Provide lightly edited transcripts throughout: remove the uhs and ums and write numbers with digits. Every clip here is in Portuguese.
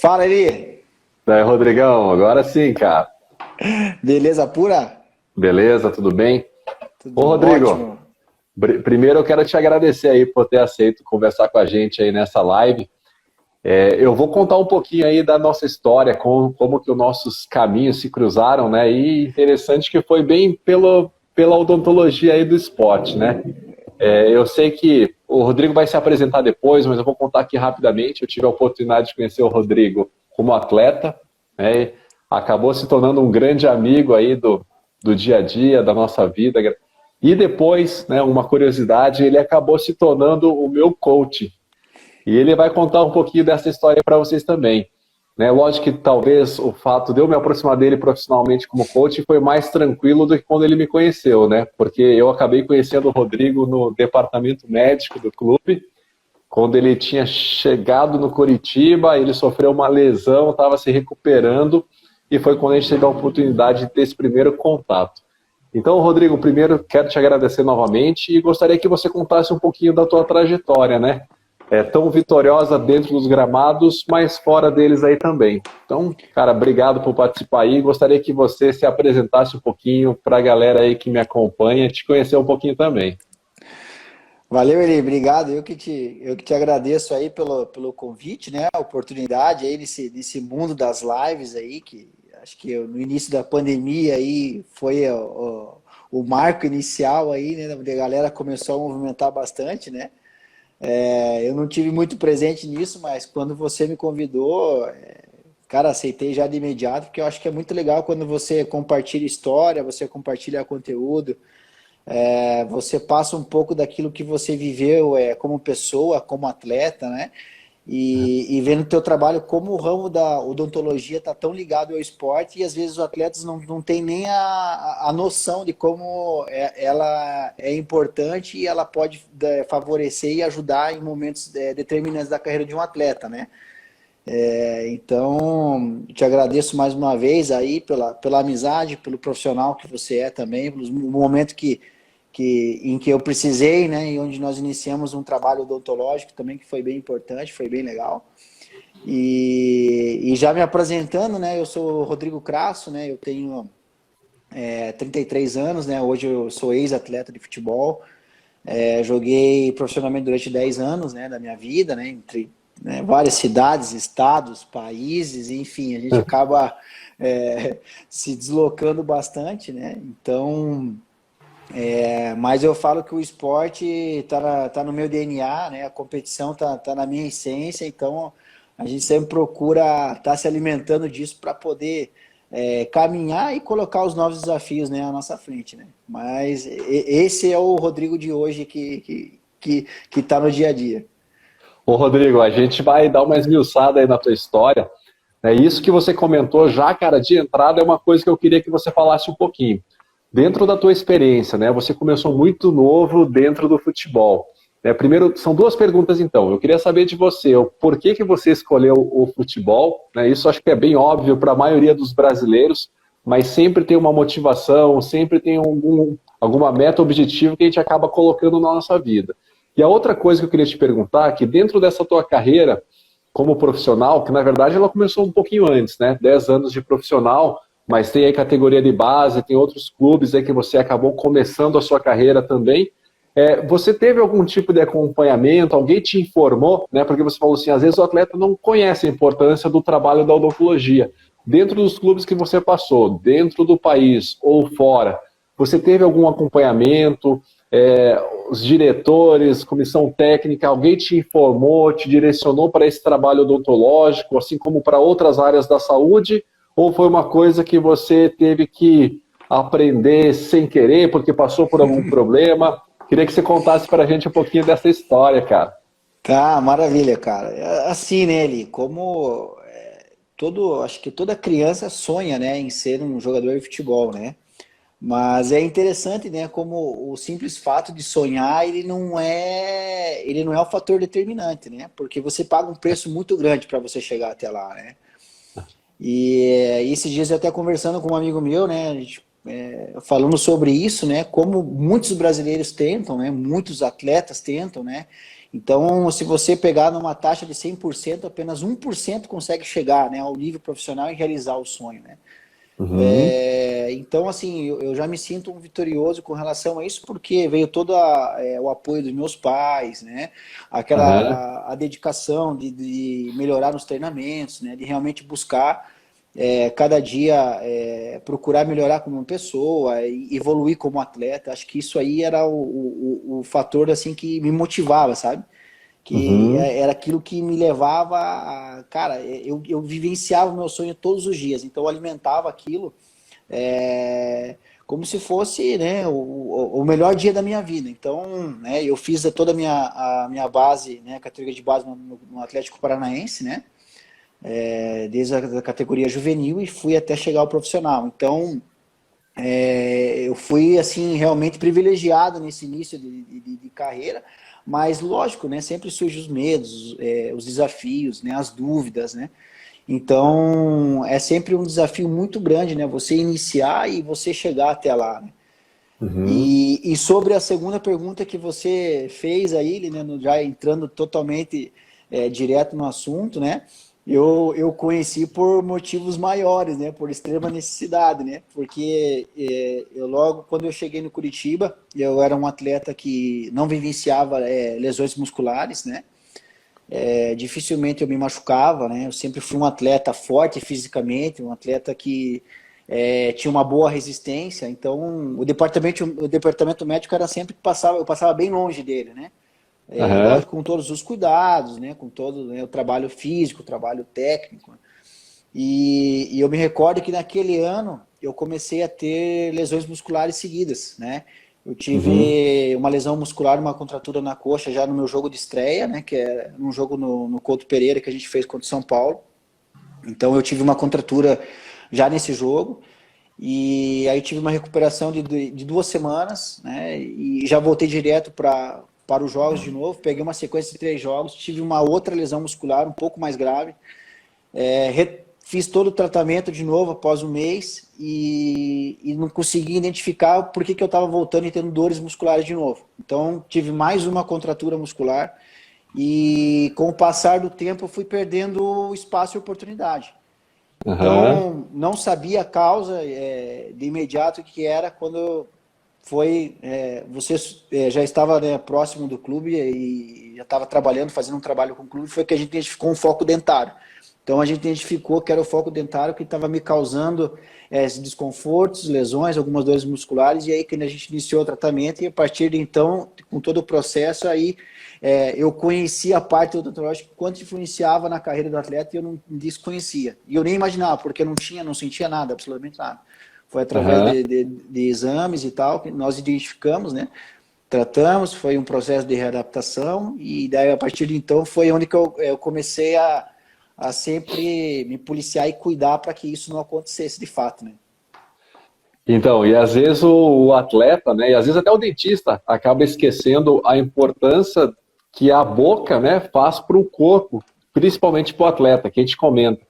Fala, Eli. Daí, Rodrigão, agora sim, cara. Beleza pura? Beleza, tudo bem? Ô, Tudo Rodrigo, ótimo. primeiro eu quero te agradecer aí por ter aceito conversar com a gente aí nessa live. Eu vou contar um pouquinho aí da nossa história, como que os nossos caminhos se cruzaram, né? E interessante que foi bem pela odontologia aí do esporte, né? Eu sei que o Rodrigo vai se apresentar depois, mas eu vou contar aqui rapidamente. Eu tive a oportunidade de conhecer o Rodrigo como atleta, né? E acabou se tornando um grande amigo aí do dia a dia, da nossa vida. E depois, né, uma curiosidade, ele acabou se tornando o meu coach. E ele vai contar um pouquinho dessa história para vocês também. Né? Lógico que talvez o fato de eu me aproximar dele profissionalmente como coach foi mais tranquilo do que quando ele me conheceu, né? Porque eu acabei conhecendo o Rodrigo no departamento médico do clube, quando ele tinha chegado no Coritiba, ele sofreu uma lesão, estava se recuperando, e foi quando a gente teve a oportunidade de ter esse primeiro contato. Então, Rodrigo, primeiro quero te agradecer novamente e gostaria que você contasse um pouquinho da tua trajetória, né? Tão vitoriosa dentro dos gramados, mas fora deles aí também. Então, cara, obrigado por participar aí. Gostaria que você se apresentasse um pouquinho para a galera aí que me acompanha, te conhecer um pouquinho também. Valeu, Eli. Obrigado. Eu que te agradeço aí pelo convite, né? A oportunidade aí nesse mundo das lives aí, que acho que no início da pandemia aí foi o marco inicial aí, né? A galera começou a movimentar bastante, né? Eu não tive muito presente nisso, mas quando você me convidou, cara, aceitei já de imediato, porque eu acho que é muito legal quando você compartilha história, você compartilha conteúdo, você passa um pouco daquilo que você viveu como pessoa, como atleta, né? E vendo o teu trabalho, como o ramo da odontologia está tão ligado ao esporte e às vezes os atletas não têm nem a noção de como ela é importante e ela pode favorecer e ajudar em momentos determinantes da carreira de um atleta, né? Então, te agradeço mais uma vez aí pela amizade, pelo profissional que você é também, pelo momento em que eu precisei, né, e onde nós iniciamos um trabalho odontológico também, que foi bem importante, foi bem legal. E já me apresentando, né, eu sou o Rodrigo Crasso, né, eu tenho 33 anos, né, hoje eu sou ex-atleta de futebol, joguei profissionalmente durante 10 anos, né, da minha vida, né, entre várias cidades, estados, países, enfim, a gente acaba se deslocando bastante, né, então... mas eu falo que o esporte tá no meu DNA, né? A competição tá na minha essência, então a gente sempre procura estar se alimentando disso para poder caminhar e colocar os novos desafios, né, à nossa frente, né? Mas esse é o Rodrigo de hoje que tá no dia a dia. Ô, Rodrigo, a gente vai dar uma esmiuçada aí na tua história. Isso que você comentou já, cara, de entrada é uma coisa que eu queria que você falasse um pouquinho. Dentro da tua experiência, né? Você começou muito novo dentro do futebol. Primeiro, são duas perguntas então. Eu queria saber de você, o porquê que você escolheu o futebol, né? Isso acho que é bem óbvio para a maioria dos brasileiros, mas sempre tem uma motivação, sempre tem alguma meta, objetivo que a gente acaba colocando na nossa vida. E a outra coisa que eu queria te perguntar, é que dentro dessa tua carreira como profissional, que na verdade ela começou um pouquinho antes, né? 10 anos de profissional, mas tem aí categoria de base, tem outros clubes aí que você acabou começando a sua carreira também. Você teve algum tipo de acompanhamento? Alguém te informou? Né? Porque você falou assim, às vezes o atleta não conhece a importância do trabalho da odontologia. Dentro dos clubes que você passou, dentro do país ou fora, você teve algum acompanhamento? Os diretores, comissão técnica, alguém te informou, te direcionou para esse trabalho odontológico, assim como para outras áreas da saúde? Ou foi uma coisa que você teve que aprender sem querer, porque passou por algum problema? Queria que você contasse para a gente um pouquinho dessa história, cara. Tá, maravilha, cara. Assim, né, Eli, acho que toda criança sonha, né, em ser um jogador de futebol, né? Mas é interessante, né, como o simples fato de sonhar, ele não é o fator determinante, né? Porque você paga um preço muito grande para você chegar até lá, né? E esses dias eu até conversando com um amigo meu, né, a gente, falando sobre isso, né, como muitos brasileiros tentam, né, muitos atletas tentam, né, Então, se você pegar numa taxa de 100%, apenas 1% consegue chegar, né, ao nível profissional e realizar o sonho, né? Uhum. Então, assim, eu já me sinto um vitorioso com relação a isso, porque veio todo o apoio dos meus pais, né? Aham. A dedicação de melhorar nos treinamentos, né? De realmente buscar cada dia procurar melhorar como pessoa, evoluir como atleta. Acho que isso aí era o fator assim que me motivava, sabe? Que Uhum. era aquilo que me levava a... Cara, eu vivenciava o meu sonho todos os dias, então eu alimentava aquilo como se fosse, né, o melhor dia da minha vida. Então, né, eu fiz toda a minha base, né, categoria de base no Atlético Paranaense, né, desde a categoria juvenil e fui até chegar ao profissional. Então, eu fui assim realmente privilegiado nesse início de carreira, mas lógico, né, sempre surgem os medos, os desafios, né, as dúvidas, né? Então é sempre um desafio muito grande, né? Você iniciar e você chegar até lá, né? Uhum. E sobre a segunda pergunta que você fez aí, né, já entrando totalmente direto no assunto, né? Eu conheci por motivos maiores, né? Por extrema necessidade, né? Porque eu logo, quando eu cheguei no Curitiba, eu era um atleta que não vivenciava lesões musculares, né? Dificilmente eu me machucava, né? Eu sempre fui um atleta forte fisicamente, um atleta que tinha uma boa resistência. Então, o departamento médico era sempre que passava, eu passava bem longe dele, né? Aham. Lógico, com todos os cuidados, né? Com todo, né, o trabalho físico, o trabalho técnico. E eu me recordo que naquele ano eu comecei a ter lesões musculares seguidas, né? Eu Uhum. tive uma lesão muscular, uma contratura na coxa já no meu jogo de estreia, né? Que é um jogo no Couto Pereira que a gente fez contra o São Paulo. Então eu tive uma contratura já nesse jogo. E aí tive uma recuperação de 2 semanas, né? E já voltei direto para os jogos de novo. Peguei uma sequência de 3 jogos. Tive uma outra lesão muscular um pouco mais grave. Fiz todo o tratamento de novo após um mês e não consegui identificar por que eu estava voltando e tendo dores musculares de novo. Então, tive mais uma contratura muscular e com o passar do tempo eu fui perdendo espaço e oportunidade. Aham. Então, não sabia a causa de imediato o que era quando você já estava, né, próximo do clube e já estava trabalhando, fazendo um trabalho com o clube, foi que a gente identificou um foco dentário. Então a gente identificou que era o foco dentário que estava me causando desconfortos, lesões, algumas dores musculares, e aí que a gente iniciou o tratamento, e a partir de então, com todo o processo, aí eu conheci a parte odontológica, quanto influenciava na carreira do atleta, e eu não desconhecia. E eu nem imaginava, porque eu não sentia nada, absolutamente nada. Foi através Aham. de exames e tal que nós identificamos, né? Tratamos, foi um processo de readaptação e daí a partir de então foi onde que eu comecei a sempre me policiar e cuidar para que isso não acontecesse de fato, né? Então, e às vezes o atleta, né, e às vezes até o dentista acaba esquecendo a importância que a boca, né, faz para o corpo, principalmente para o atleta, que a gente comenta.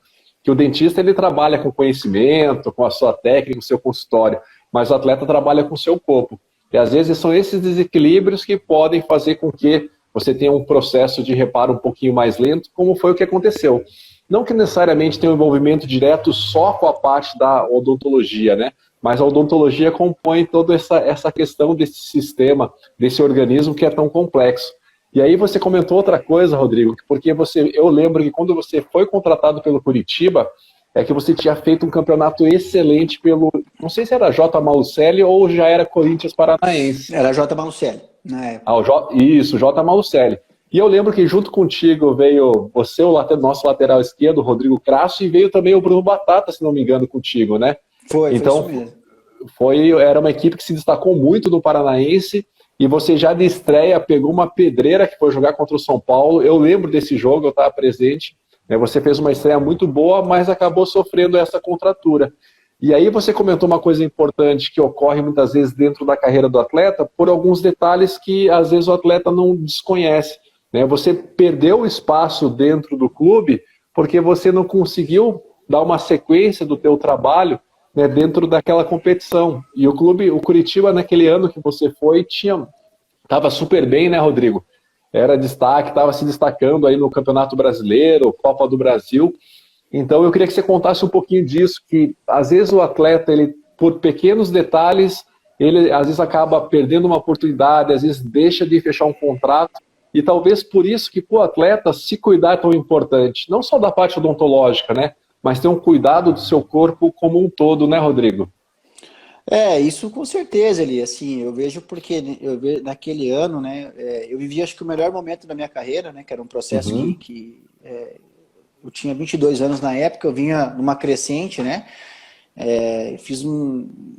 Que o dentista ele trabalha com conhecimento, com a sua técnica, o seu consultório, mas o atleta trabalha com o seu corpo. E às vezes são esses desequilíbrios que podem fazer com que você tenha um processo de reparo um pouquinho mais lento, como foi o que aconteceu. Não que necessariamente tenha um envolvimento direto só com a parte da odontologia, né? Mas a odontologia compõe toda essa questão desse sistema, desse organismo que é tão complexo. E aí você comentou outra coisa, Rodrigo, porque eu lembro que quando você foi contratado pelo Curitiba, é que você tinha feito um campeonato excelente pelo, não sei se era J. Malucelli ou já era Corinthians Paranaense. Era J. Malucelli, na época. Isso, J. Malucelli. E eu lembro que junto contigo veio você, nosso lateral esquerdo, Rodrigo Crasso, e veio também o Bruno Batata, se não me engano, contigo, né? Foi isso Então, mesmo. era uma equipe que se destacou muito no Paranaense, e você já de estreia pegou uma pedreira que foi jogar contra o São Paulo. Eu lembro desse jogo, eu estava presente. Né? Você fez uma estreia muito boa, mas acabou sofrendo essa contratura. E aí você comentou uma coisa importante que ocorre muitas vezes dentro da carreira do atleta, por alguns detalhes que às vezes o atleta não desconhece. Né? Você perdeu o espaço dentro do clube porque você não conseguiu dar uma sequência do teu trabalho, né, dentro daquela competição. E o Curitiba, naquele ano que você foi, estava super bem, né, Rodrigo? era destaque, estava se destacando aí no Campeonato Brasileiro, Copa do Brasil. Então eu queria que você contasse um pouquinho disso, que às vezes o atleta, ele, por pequenos detalhes, ele às vezes acaba perdendo uma oportunidade, às vezes deixa de fechar um contrato, e talvez por isso que para o atleta se cuidar é tão importante, não só da parte odontológica, né, mas ter um cuidado do seu corpo como um todo, né, Rodrigo? Isso com certeza, Eli, assim, eu vejo porque naquele ano, né, eu vivi acho que o melhor momento da minha carreira, né, que era um processo Uhum, eu tinha 22 anos na época, eu vinha numa crescente, né,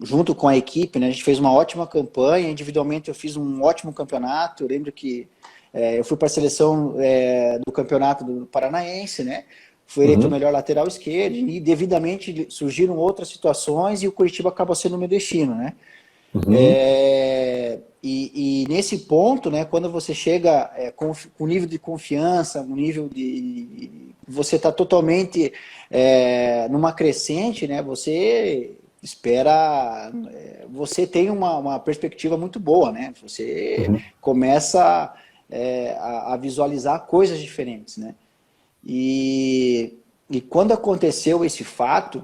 junto com a equipe, né, a gente fez uma ótima campanha, individualmente eu fiz um ótimo campeonato, eu lembro que eu fui para a seleção do campeonato do Paranaense, né, fui eleito o uhum, melhor lateral esquerdo e devidamente surgiram outras situações e o Curitiba acabou sendo o meu destino, né. uhum, E nesse ponto, né, quando você chega com nível de confiança, um nível de você está totalmente numa crescente, né, você espera, você tem uma perspectiva muito boa, né, você uhum. começa a visualizar coisas diferentes, né, e quando aconteceu esse fato,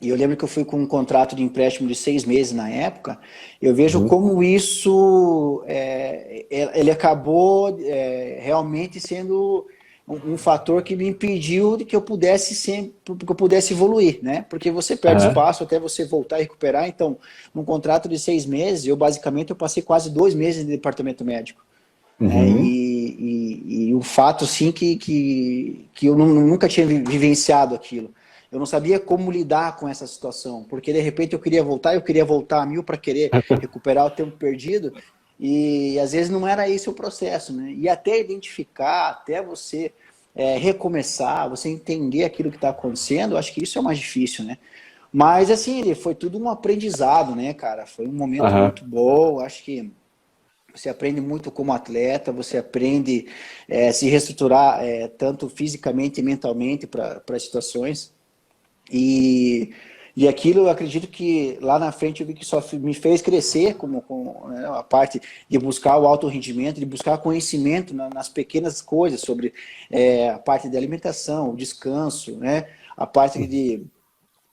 e eu lembro que eu fui com um contrato de empréstimo de 6 meses na época, eu vejo Uhum. como isso, ele acabou realmente sendo um fator que me impediu de que eu pudesse que eu pudesse evoluir, né? Porque você perde Aham. espaço até você voltar e recuperar. Então, num contrato de 6 meses, eu passei quase 2 meses no departamento médico. Né? Uhum. E o fato, sim, que eu nunca tinha vivenciado aquilo. Eu não sabia como lidar com essa situação, porque de repente eu queria voltar a mil para querer recuperar o tempo perdido, e às vezes não era esse o processo, né? E até identificar, até você recomeçar, você entender aquilo que está acontecendo, eu acho que isso é o mais difícil, né? Mas assim, foi tudo um aprendizado, né, cara? Foi um momento Aham. muito bom, acho que você aprende muito como atleta, você aprende a se reestruturar tanto fisicamente e mentalmente para as situações. E, e aquilo eu acredito que lá na frente eu vi que só me fez crescer né, a parte de buscar o alto rendimento, de buscar conhecimento nas pequenas coisas sobre a parte de alimentação, o descanso, né, a parte de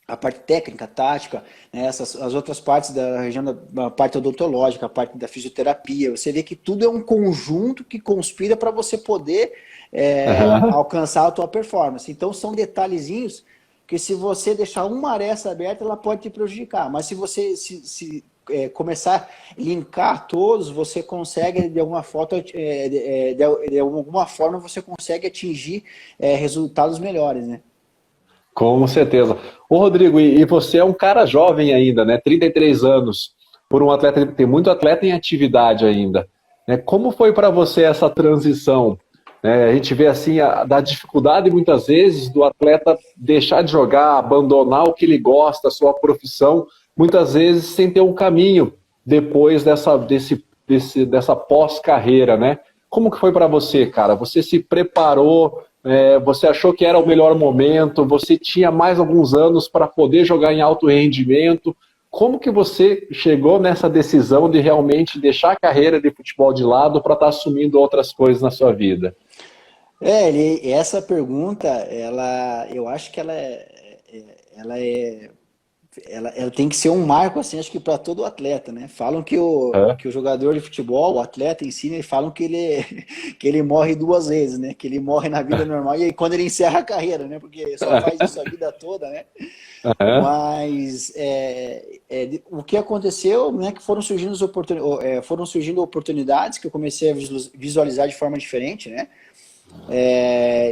a parte técnica, tática, né, as outras partes da região da parte odontológica, a parte da fisioterapia. Você vê que tudo é um conjunto que conspira para você poder Aham. alcançar a tua performance. Então são detalhezinhos que se você deixar uma aresta aberta, ela pode te prejudicar. Mas se você começar a linkar todos, você consegue de alguma de alguma forma você consegue atingir resultados melhores, né? Com certeza. Ô, Rodrigo, e você é um cara jovem ainda, né? 33 anos. Por um atleta, tem muito atleta em atividade ainda. Né? Como foi para você essa transição? Né? A gente vê assim da dificuldade muitas vezes do atleta deixar de jogar, abandonar o que ele gosta, a sua profissão, muitas vezes sem ter um caminho depois dessa pós-carreira, né? Como que foi para você, cara? Você se preparou? Você achou que era o melhor momento? Você tinha mais alguns anos para poder jogar em alto rendimento? Como que você chegou nessa decisão de realmente deixar a carreira de futebol de lado para estar assumindo outras coisas na sua vida? Essa pergunta, eu acho que ela é, ela tem que ser um marco, assim, acho que para todo atleta, né? Falam Hã? que o jogador de futebol, o atleta em si, né, falam que que ele morre 2 vezes, né? Que ele morre na vida normal e aí quando ele encerra a carreira, né? Porque só faz isso a vida toda, né? Aham. Mas o que aconteceu, né, que foram surgindo oportunidades que eu comecei a visualizar de forma diferente, né?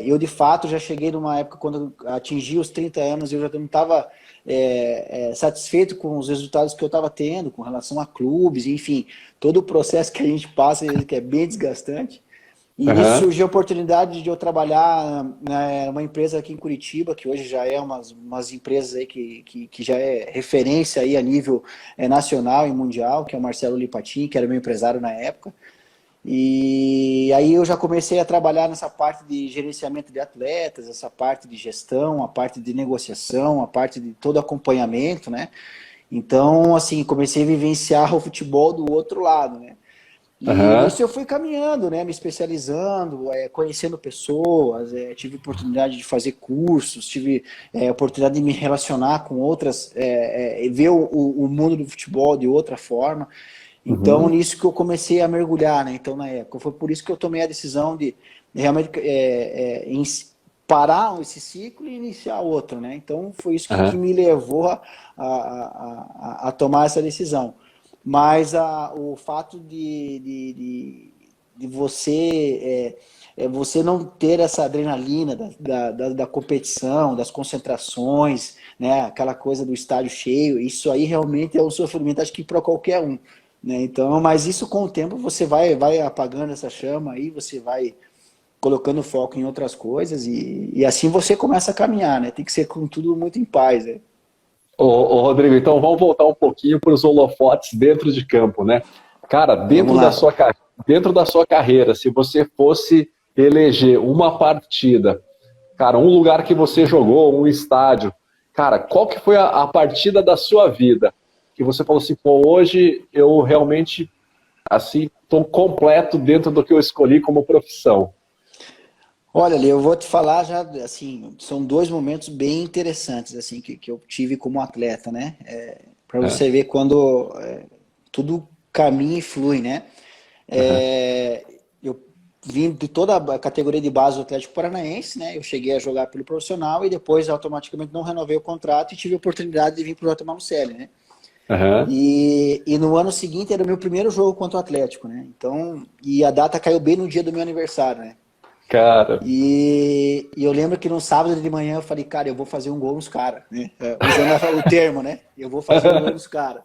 Eu, de fato, já cheguei numa época, quando eu atingi os 30 anos, eu já não estava satisfeito com os resultados que eu estava tendo, com relação a clubes, enfim, todo o processo que a gente passa, que é bem desgastante. E nisso Aham. surgiu a oportunidade de eu trabalhar numa empresa aqui em Curitiba, que hoje já é umas empresas aí que já é referência aí a nível nacional e mundial, que é o Marcelo Lipatin, que era meu empresário na época. E aí eu já comecei a trabalhar nessa parte de gerenciamento de atletas, essa parte de gestão, a parte de negociação, a parte de todo acompanhamento, né? Então, assim, comecei a vivenciar o futebol do outro lado, né? E Aham. nisso eu fui caminhando, né, me especializando, conhecendo pessoas, tive oportunidade de fazer cursos, tive oportunidade de me relacionar com outras, ver o mundo do futebol de outra forma. Então, Uhum. nisso que eu comecei a mergulhar, né? Então, na época, foi por isso que eu tomei a decisão de realmente parar esse ciclo e iniciar outro, né? Então, foi isso que Aham. me levou a tomar essa decisão. Mas o fato de você você não ter essa adrenalina da competição, das concentrações, né? Aquela coisa do estádio cheio, isso aí realmente é um sofrimento, acho que para qualquer um, né? Então, mas isso com o tempo você vai apagando essa chama aí, você vai colocando foco em outras coisas e assim você começa a caminhar, né? Tem que ser com tudo muito em paz, né? Ô, Rodrigo, então vamos voltar um pouquinho para os holofotes dentro de campo, né? Cara, Vamos lá. dentro da sua carreira, se você fosse eleger uma partida, cara, um lugar que você jogou, um estádio, cara, qual que foi a partida da sua vida que você falou assim, pô, hoje eu realmente, assim, estou completo dentro do que eu escolhi como profissão? Olha, ali, eu vou te falar já, assim, são dois momentos bem interessantes, assim, que eu tive como atleta, né? Para Aham, você ver quando tudo caminha e flui, né? aham, Eu vim de toda a categoria de base do Atlético Paranaense, né? Eu cheguei a jogar pelo profissional e depois automaticamente não renovei o contrato e tive a oportunidade de vir para o J. Malucelli, né? aham. E no ano seguinte era o meu primeiro jogo contra o Atlético, né? Então, e a data caiu bem no dia do meu aniversário, né? Cara, E eu lembro que no sábado de manhã eu falei, cara, eu vou fazer um gol nos caras, né? Usando o termo, né? Eu vou fazer um gol nos caras.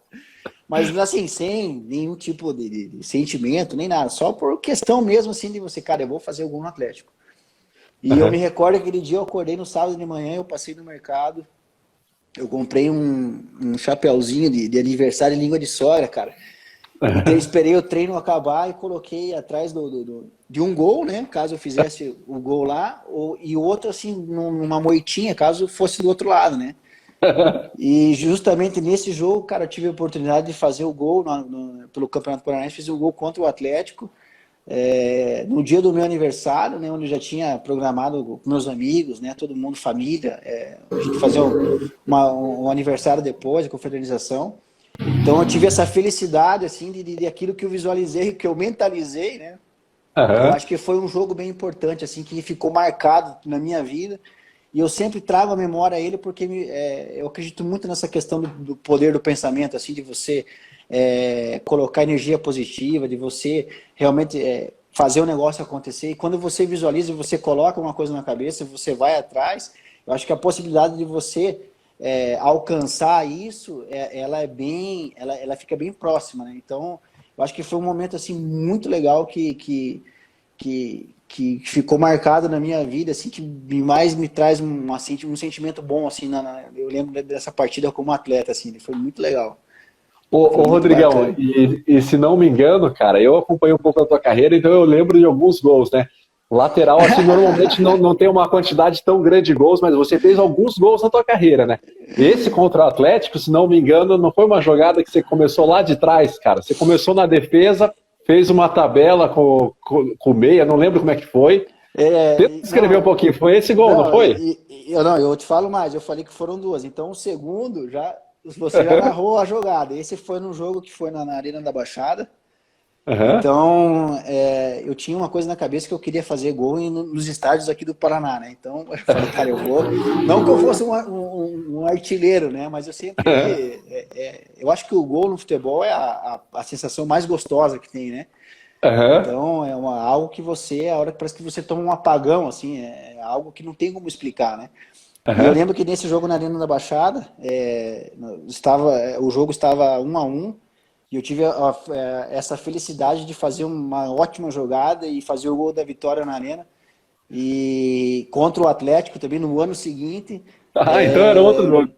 Mas assim, sem nenhum tipo de sentimento, nem nada. Só por questão mesmo assim de você, cara, eu vou fazer o gol no Atlético. E eu me aham. recordo que aquele dia eu acordei no sábado de manhã, eu passei no mercado, eu comprei um chapéuzinho de aniversário em língua de sogra, cara. Então eu esperei o treino acabar e coloquei atrás de um gol, né? Caso eu fizesse o gol lá, e o outro assim, numa moitinha, caso fosse do outro lado, né? E justamente nesse jogo, cara, eu tive a oportunidade de fazer o gol pelo Campeonato Paranaense, fiz o gol contra o Atlético, no dia do meu aniversário, né? Onde eu já tinha programado com meus amigos, né? Todo mundo, família, a gente fazia um aniversário depois, a confraternização. Então eu tive essa felicidade, assim, de aquilo que eu visualizei, que eu mentalizei, né? Eu Aham. acho que foi um jogo bem importante, assim, que ficou marcado na minha vida. E eu sempre trago a memória a ele porque eu acredito muito nessa questão do poder do pensamento, assim, de você colocar energia positiva, de você realmente fazer o negócio acontecer. E quando você visualiza, você coloca uma coisa na cabeça, você vai atrás, eu acho que a possibilidade de você alcançar isso, ela é bem, ela fica bem próxima, né? Então, eu acho que foi um momento assim muito legal que ficou marcado na minha vida, assim, que mais me traz um sentimento bom, assim, eu lembro dessa partida como atleta, assim, foi muito legal, foi Ô, muito Rodrigão, bacana. e se não me engano, cara, eu acompanhei um pouco a tua carreira, então eu lembro de alguns gols, né? Lateral, assim, normalmente não tem uma quantidade tão grande de gols, mas você fez alguns gols na tua carreira, né? Esse contra o Atlético, se não me engano, não foi uma jogada que você começou lá de trás, cara. Você começou na defesa, fez uma tabela com o meia, não lembro como é que foi. Tenta escrever um Não, pouquinho, foi esse gol, não não, foi? eu te falo mais, eu falei que foram duas, então o segundo, você já narrou a jogada, esse foi no jogo que foi na Arena da Baixada. Aham, Então, eu tinha uma coisa na cabeça que eu queria fazer gol nos estádios aqui do Paraná, né? Então, eu falei, cara, eu vou. Não que eu fosse um artilheiro, né? Mas eu sempre. Eu acho que o gol no futebol é a sensação mais gostosa que tem, né? aham, Então, algo que você, a hora que parece que você toma um apagão, assim, é algo que não tem como explicar, né? E eu aham. lembro que nesse jogo na Arena da Baixada, o jogo estava 1-1 e eu tive essa felicidade de fazer uma ótima jogada e fazer o gol da vitória na Arena. E contra o Atlético também no ano seguinte. Ah, então era outro jogo.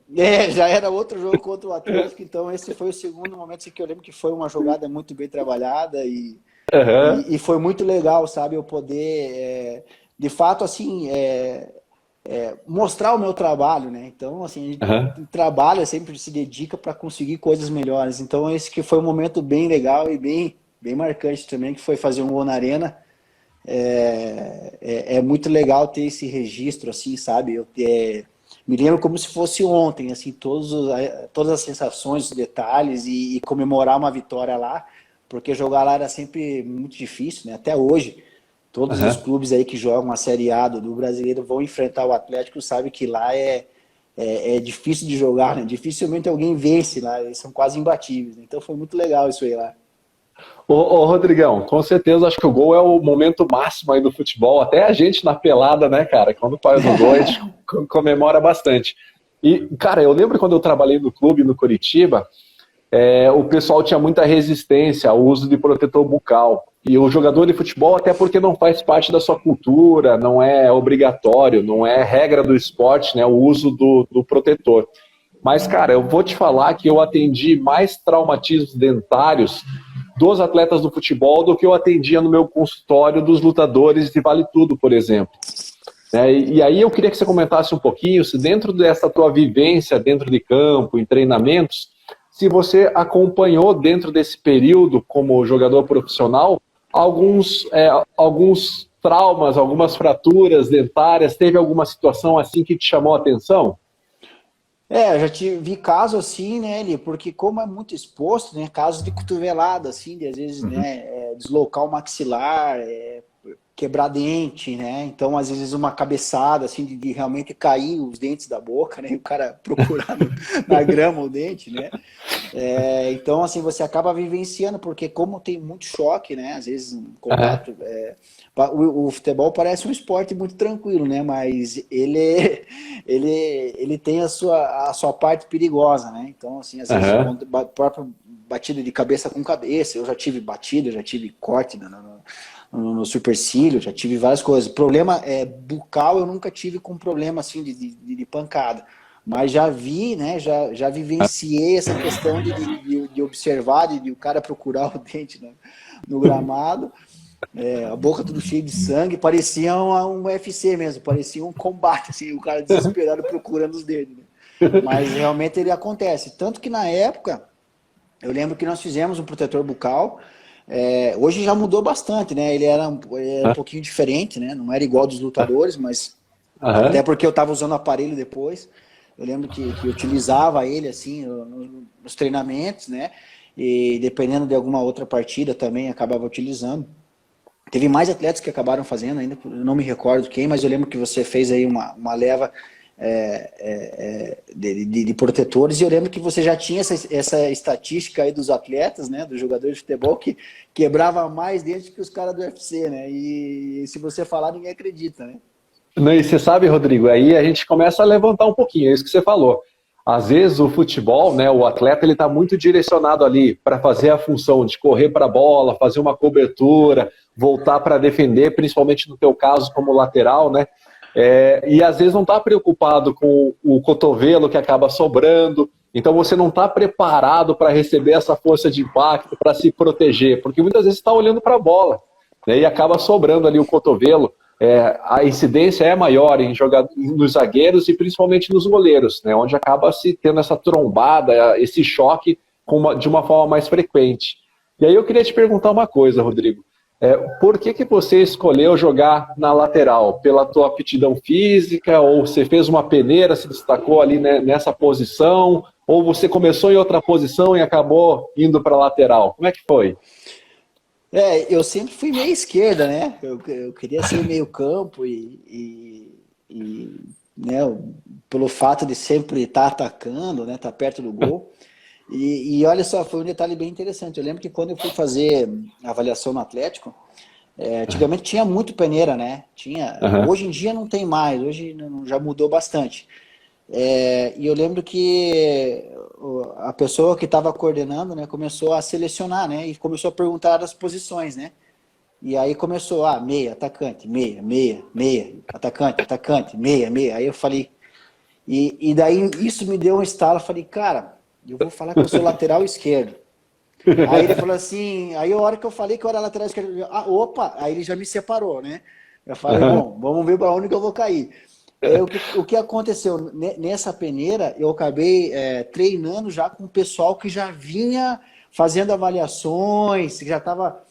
Já era outro jogo contra o Atlético, então esse foi o segundo momento assim, que eu lembro que foi uma jogada muito bem trabalhada Aham, e foi muito legal, sabe, eu poder, de fato, assim, mostrar o meu trabalho, né? Então, assim, a aham. gente trabalha, sempre se dedica para conseguir coisas melhores. Então, esse que foi um momento bem legal e bem bem marcante também, que foi fazer um gol na arena. É muito legal ter esse registro, assim, sabe? Me lembro como se fosse ontem, assim, todas as sensações, os detalhes e comemorar uma vitória lá, porque jogar lá era sempre muito difícil, né? Até hoje, todos os Aham. clubes aí que jogam a Série A do brasileiro vão enfrentar o Atlético, sabe que lá é difícil de jogar, né? Dificilmente alguém vence lá, eles são quase imbatíveis, né? Então foi muito legal isso aí lá. Ô, Rodrigão, com certeza acho que o gol é o momento máximo aí do futebol. Até a gente na pelada, né, cara? Quando faz o gol, a gente comemora bastante. E, cara, eu lembro quando eu trabalhei no clube no Curitiba, o pessoal tinha muita resistência ao uso de protetor bucal. E o jogador de futebol, até porque não faz parte da sua cultura, não é obrigatório, não é regra do esporte, né, o uso do protetor. Mas, cara, eu vou te falar que eu atendi mais traumatismos dentários dos atletas do futebol do que eu atendia no meu consultório dos lutadores de Vale Tudo, por exemplo. E aí eu queria que você comentasse um pouquinho se dentro dessa tua vivência dentro de campo, em treinamentos, se você acompanhou dentro desse período como jogador profissional alguns traumas, algumas fraturas dentárias, teve alguma situação assim que te chamou a atenção? Eu já vi caso assim, né, Eli, porque como é muito exposto, né, casos de cotovelada, assim, de às vezes, Uhum. né, deslocar o maxilar, quebrar dente, né, então às vezes uma cabeçada, assim, de realmente cair os dentes da boca, né, e o cara procurar na grama o dente, né, então assim, você acaba vivenciando, porque como tem muito choque, né, às vezes um Aham. contato, o futebol parece um esporte muito tranquilo, né, mas ele tem a sua parte perigosa, né? Então, assim, às vezes, Aham. própria batida de cabeça com cabeça, eu já tive batida, já tive corte no supercílio, já tive várias coisas. Problema bucal, eu nunca tive com problema, assim, de pancada. Mas já vi, né, já vivenciei essa questão de observar, de o cara procurar o dente no gramado, a boca tudo cheia de sangue, parecia um UFC mesmo, parecia um combate, assim, o cara desesperado procurando os dedos, né? Mas realmente ele acontece. Tanto que na época, eu lembro que nós fizemos um protetor bucal, hoje já mudou bastante, né? Ele era um pouquinho diferente, né? Não era igual dos lutadores, mas até Aham. porque eu estava usando o aparelho depois. Eu lembro que eu utilizava ele assim nos treinamentos, né? E dependendo de alguma outra partida também acabava utilizando. Teve mais atletas que acabaram fazendo ainda, eu não me recordo quem, mas eu lembro que você fez aí uma leva de protetores, e eu lembro que você já tinha essa estatística aí dos atletas, né, dos jogadores de futebol, que quebrava mais dentes que os caras do UFC, né, e se você falar, ninguém acredita, né. Não, e você sabe, Rodrigo, aí a gente começa a levantar um pouquinho, é isso que você falou. Às vezes o futebol, né, o atleta, ele está muito direcionado ali para fazer a função de correr para a bola, fazer uma cobertura, voltar para defender, principalmente no teu caso como lateral, né? E às vezes não está preocupado com o cotovelo que acaba sobrando, então você não está preparado para receber essa força de impacto, para se proteger, porque muitas vezes está olhando para a bola, né, e acaba sobrando ali o cotovelo. A incidência é maior nos zagueiros e principalmente nos goleiros, né, onde acaba se tendo essa trombada, esse choque de uma forma mais frequente. E aí eu queria te perguntar uma coisa, Rodrigo. Por que você escolheu jogar na lateral? Pela tua aptidão física? Ou você fez uma peneira, se destacou ali, né, nessa posição? Ou você começou em outra posição e acabou indo para a lateral? Como é que foi? Eu sempre fui meia esquerda, né? Eu queria ser meio campo né, pelo fato de sempre estar atacando, né, estar perto do gol. E olha só, foi um detalhe bem interessante. Eu lembro que quando eu fui fazer a avaliação no Atlético, antigamente tinha muito peneira, né? Uhum. Hoje em dia não tem mais, hoje já mudou bastante. E eu lembro que a pessoa que estava coordenando, né, começou a selecionar, né, e começou a perguntar as posições, né. E aí começou, meia, atacante, meia, meia, meia, atacante, atacante, meia, meia. Aí eu falei, e daí isso me deu um estalo, eu falei, cara, eu vou falar que eu sou lateral esquerdo. Aí ele falou assim, aí a hora que eu falei que eu era lateral esquerdo, opa, aí ele já me separou, né. Eu falei, Uhum. bom, vamos ver para onde que eu vou cair. O que aconteceu? Nessa peneira, eu acabei treinando já com o pessoal que já vinha fazendo avaliações, já estava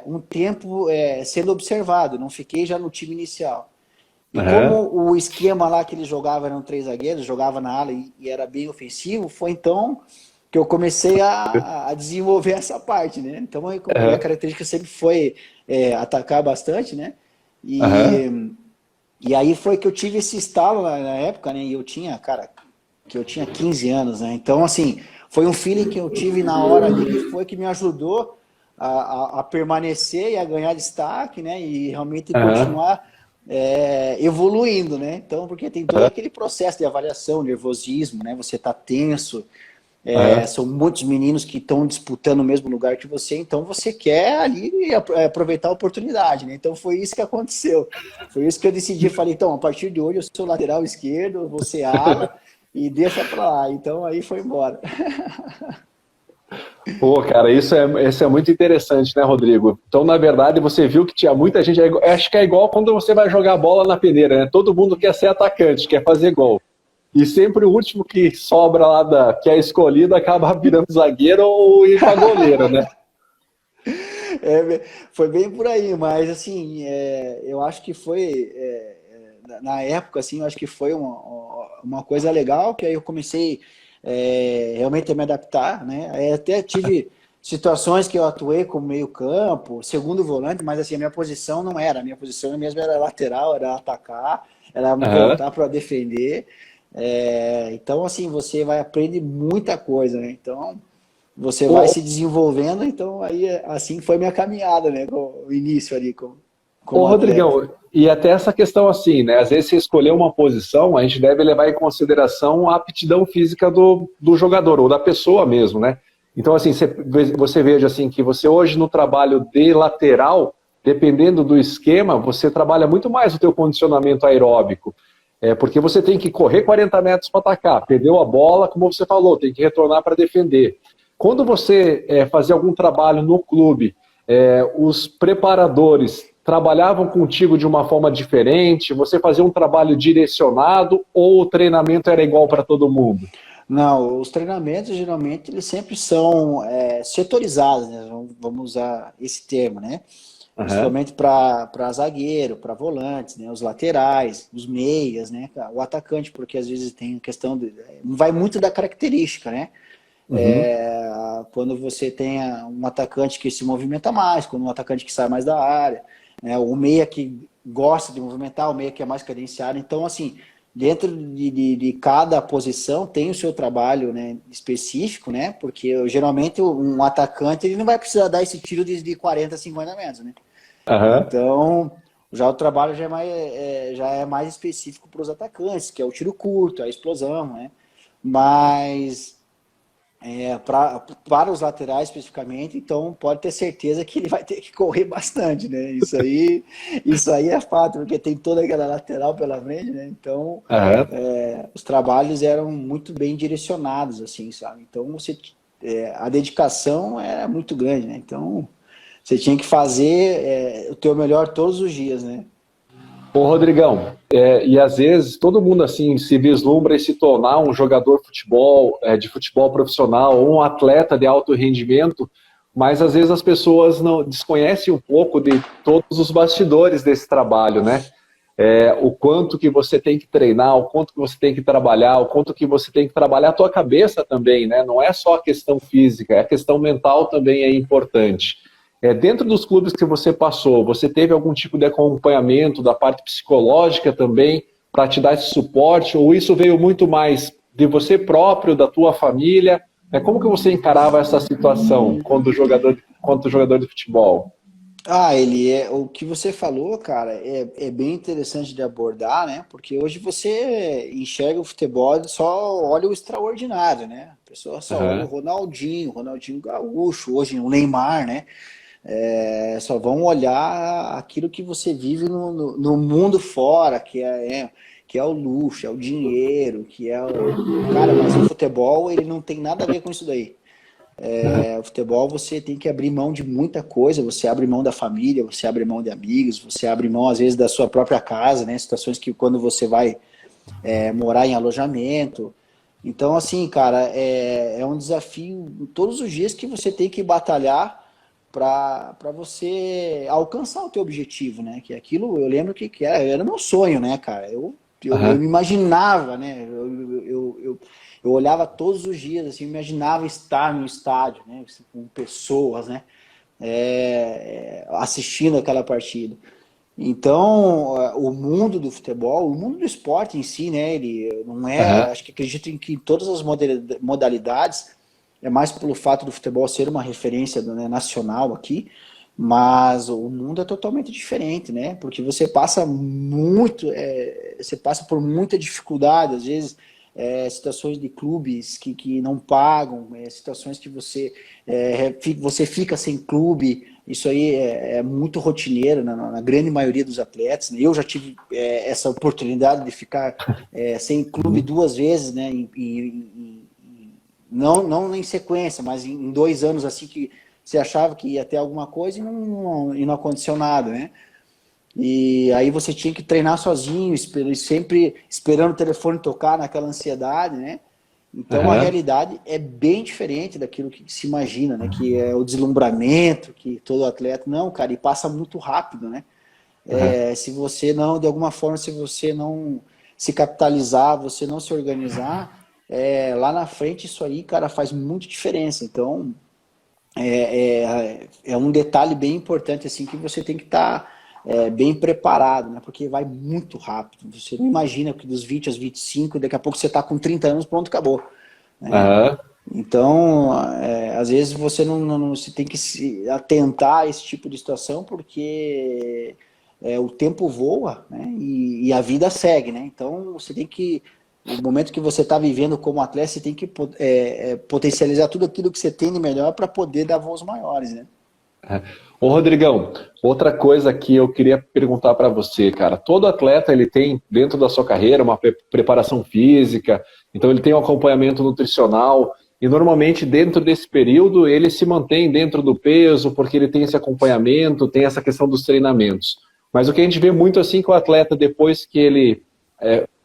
um tempo sendo observado, não fiquei já no time inicial. E como o esquema lá que ele jogava eram 3 zagueiros, jogava na ala e era bem ofensivo, foi então que eu comecei a desenvolver essa parte, né? Então, a minha característica sempre foi atacar bastante, né? E aí foi que eu tive esse estalo na época, né? E eu tinha, cara, que eu tinha 15 anos, né? Então, assim, foi um feeling que eu tive na hora ali que foi que me ajudou a permanecer e a ganhar destaque, né? E realmente continuar evoluindo, né? Então, porque tem todo aquele processo de avaliação, nervosismo, né? Você tá tenso, são muitos meninos que estão disputando o mesmo lugar que você, então você quer ali aproveitar a oportunidade, né? Então foi isso que aconteceu. Foi isso que eu decidi, falei, então, a partir de hoje eu sou lateral esquerdo, você ala e deixa pra lá. Então aí foi embora. Pô, cara, isso é muito interessante, né, Rodrigo? Então, na verdade, você viu que tinha muita gente. Acho que é igual quando você vai jogar bola na peneira, né? Todo mundo quer ser atacante, quer fazer gol. E sempre o último que sobra lá, que é escolhido, acaba virando zagueiro ou ir pra goleiro, né? Foi bem por aí, mas assim, eu acho que foi, na época, assim, eu acho que foi uma coisa legal, que aí eu comecei realmente a me adaptar, né? Aí até tive situações que eu atuei como meio campo, segundo volante, mas assim, a minha posição não era, a minha posição mesmo era lateral, era atacar, era me voltar para defender. Então, assim, você vai aprender muita coisa, né? Então, você vai se desenvolvendo, então aí assim foi minha caminhada, né? Com o início ali como atleta. Rodrigão, e até essa questão assim, né? Às vezes, você escolher uma posição, a gente deve levar em consideração a aptidão física do jogador, ou da pessoa mesmo, né? Então, assim, você veja assim, que você hoje no trabalho de lateral, dependendo do esquema, você trabalha muito mais o teu condicionamento aeróbico. Porque você tem que correr 40 metros para atacar, perdeu a bola, como você falou, tem que retornar para defender. Quando você fazia algum trabalho no clube, os preparadores trabalhavam contigo de uma forma diferente? Você fazia um trabalho direcionado ou o treinamento era igual para todo mundo? Não, os treinamentos geralmente eles sempre são setorizados, né? Vamos usar esse termo, né? Principalmente para zagueiro, para volantes, né? Os laterais, os meias, né? O atacante, porque às vezes tem questão vai muito da característica, né? Quando você tem um atacante que se movimenta mais, quando um atacante que sai mais da área, né? O meia que gosta de movimentar, o meia que é mais cadenciado. Então, assim, dentro de cada posição tem o seu trabalho, né, específico, né? Porque geralmente um atacante ele não vai precisar dar esse tiro de 40, 50 metros, né? Então, já o trabalho já é mais específico para os atacantes, que é o tiro curto, a explosão, né? Mas para os laterais especificamente, então pode ter certeza que ele vai ter que correr bastante, né? Isso aí é fato, porque tem toda aquela lateral pela frente, né? Então, os trabalhos eram muito bem direcionados, assim, sabe? Então, a dedicação era muito grande, né? Então, você tinha que fazer o teu melhor todos os dias, né? Ô, Rodrigão, e às vezes todo mundo assim se vislumbra em se tornar um jogador de futebol profissional ou um atleta de alto rendimento, mas às vezes as pessoas não desconhecem um pouco de todos os bastidores desse trabalho, né? O quanto que você tem que treinar, o quanto que você tem que trabalhar, o quanto que você tem que trabalhar a tua cabeça também, né? Não é só a questão física, a questão mental também é importante. Dentro dos clubes que você passou, você teve algum tipo de acompanhamento da parte psicológica também para te dar esse suporte? Ou isso veio muito mais de você próprio, da tua família? Como que você encarava essa situação quando jogador de futebol? O que você falou, cara, é bem interessante de abordar, né? Porque hoje você enxerga o futebol, só olha o extraordinário, né? A pessoa só olha o Ronaldinho Gaúcho, hoje o Neymar, né? Só vão olhar aquilo que você vive no mundo fora, que é o luxo, é o dinheiro, que é o... Cara, mas o futebol, ele não tem nada a ver com isso daí. O futebol você tem que abrir mão de muita coisa, você abre mão da família, você abre mão de amigos, você abre mão às vezes da sua própria casa, né? Situações que quando você vai morar em alojamento. Então, assim, cara, é um desafio todos os dias que você tem que batalhar para você alcançar o teu objetivo, né? Que aquilo, eu lembro que era meu sonho, né, cara? Eu Aham, me imaginava, né? Eu olhava todos os dias, assim, eu imaginava estar no estádio, né? Com pessoas, né? Assistindo aquela partida. Então, o mundo do futebol, o mundo do esporte em si, né? Ele não é, aham, acho que acredito em que em todas as modalidades, é mais pelo fato do futebol ser uma referência, né, nacional aqui, mas o mundo é totalmente diferente, né? Porque você passa por muita dificuldade, às vezes situações de clubes que não pagam, situações que você fica sem clube. Isso aí é muito rotineiro na grande maioria dos atletas, né? Eu já tive essa oportunidade de ficar sem clube uhum, 2 vezes, né? Não em sequência, mas em 2 anos assim que você achava que ia ter alguma coisa e não aconteceu nada, né? E aí você tinha que treinar sozinho, sempre esperando o telefone tocar naquela ansiedade, né? Então a aham, realidade é bem diferente daquilo que se imagina, né? Que é o deslumbramento, que todo atleta. Não, cara, e passa muito rápido, né? aham. Se você não, de alguma forma, se você não se capitalizar, você não se organizar, lá na frente isso aí, cara, faz muita diferença. Então, é um detalhe bem importante, assim, que você tem que estar bem preparado, né? Porque vai muito rápido. Você não imagina que dos 20 aos 25, daqui a pouco você está com 30 anos, pronto, acabou. Né? Aham. Então, às vezes você você tem que se atentar a esse tipo de situação, porque o tempo voa, né? E a vida segue, né? Então, você tem que, o momento que você está vivendo como atleta, você tem que potencializar tudo aquilo que você tem de melhor para poder dar voos maiores, né? Ô Rodrigão, outra coisa que eu queria perguntar para você, cara. Todo atleta ele tem dentro da sua carreira uma preparação física, então ele tem um acompanhamento nutricional e normalmente dentro desse período ele se mantém dentro do peso porque ele tem esse acompanhamento, tem essa questão dos treinamentos. Mas o que a gente vê muito assim que o atleta depois que ele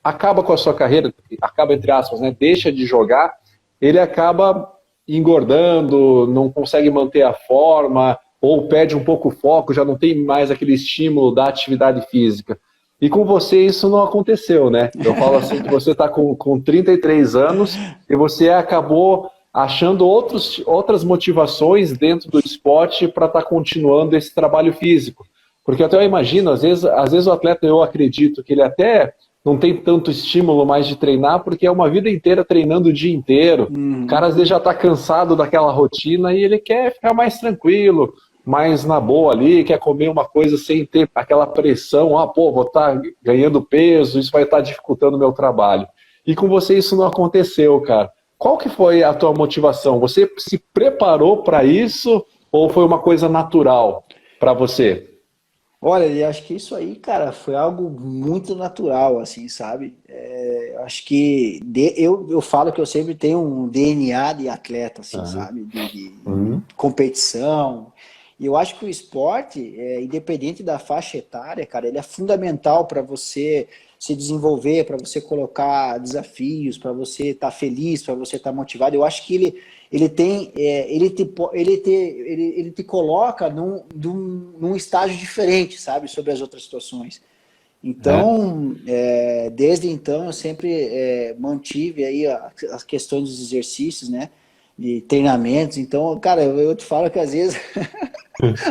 acaba com a sua carreira, acaba entre aspas, né, deixa de jogar, ele acaba engordando, não consegue manter a forma, ou perde um pouco o foco, já não tem mais aquele estímulo da atividade física. E com você isso não aconteceu, né? Eu falo assim que você está com 33 anos e você acabou achando outras motivações dentro do esporte para estar continuando esse trabalho físico. Porque até eu imagino, às vezes o atleta, eu acredito que ele até não tem tanto estímulo mais de treinar, porque é uma vida inteira treinando o dia inteiro. O cara Uhum. às vezes já está cansado daquela rotina e ele quer ficar mais tranquilo, mais na boa ali, quer comer uma coisa sem ter aquela pressão, pô, vou estar ganhando peso, isso vai estar dificultando o meu trabalho. E com você isso não aconteceu, cara. Qual que foi a tua motivação? Você se preparou para isso ou foi uma coisa natural para você? Olha, eu acho que isso aí, cara, foi algo muito natural, assim, sabe? Acho que eu falo que eu sempre tenho um DNA de atleta, assim, Aham. sabe? De Uhum. competição. E eu acho que o esporte, independente da faixa etária, cara, ele é fundamental para você se desenvolver, para você colocar desafios, para você estar feliz, para você estar motivado. Eu acho que ele tem, ele te coloca num estágio diferente, sabe, sobre as outras situações. Aham. Então, desde então, eu sempre mantive aí as questões dos exercícios, né, de treinamentos. Então, cara, eu te falo que às vezes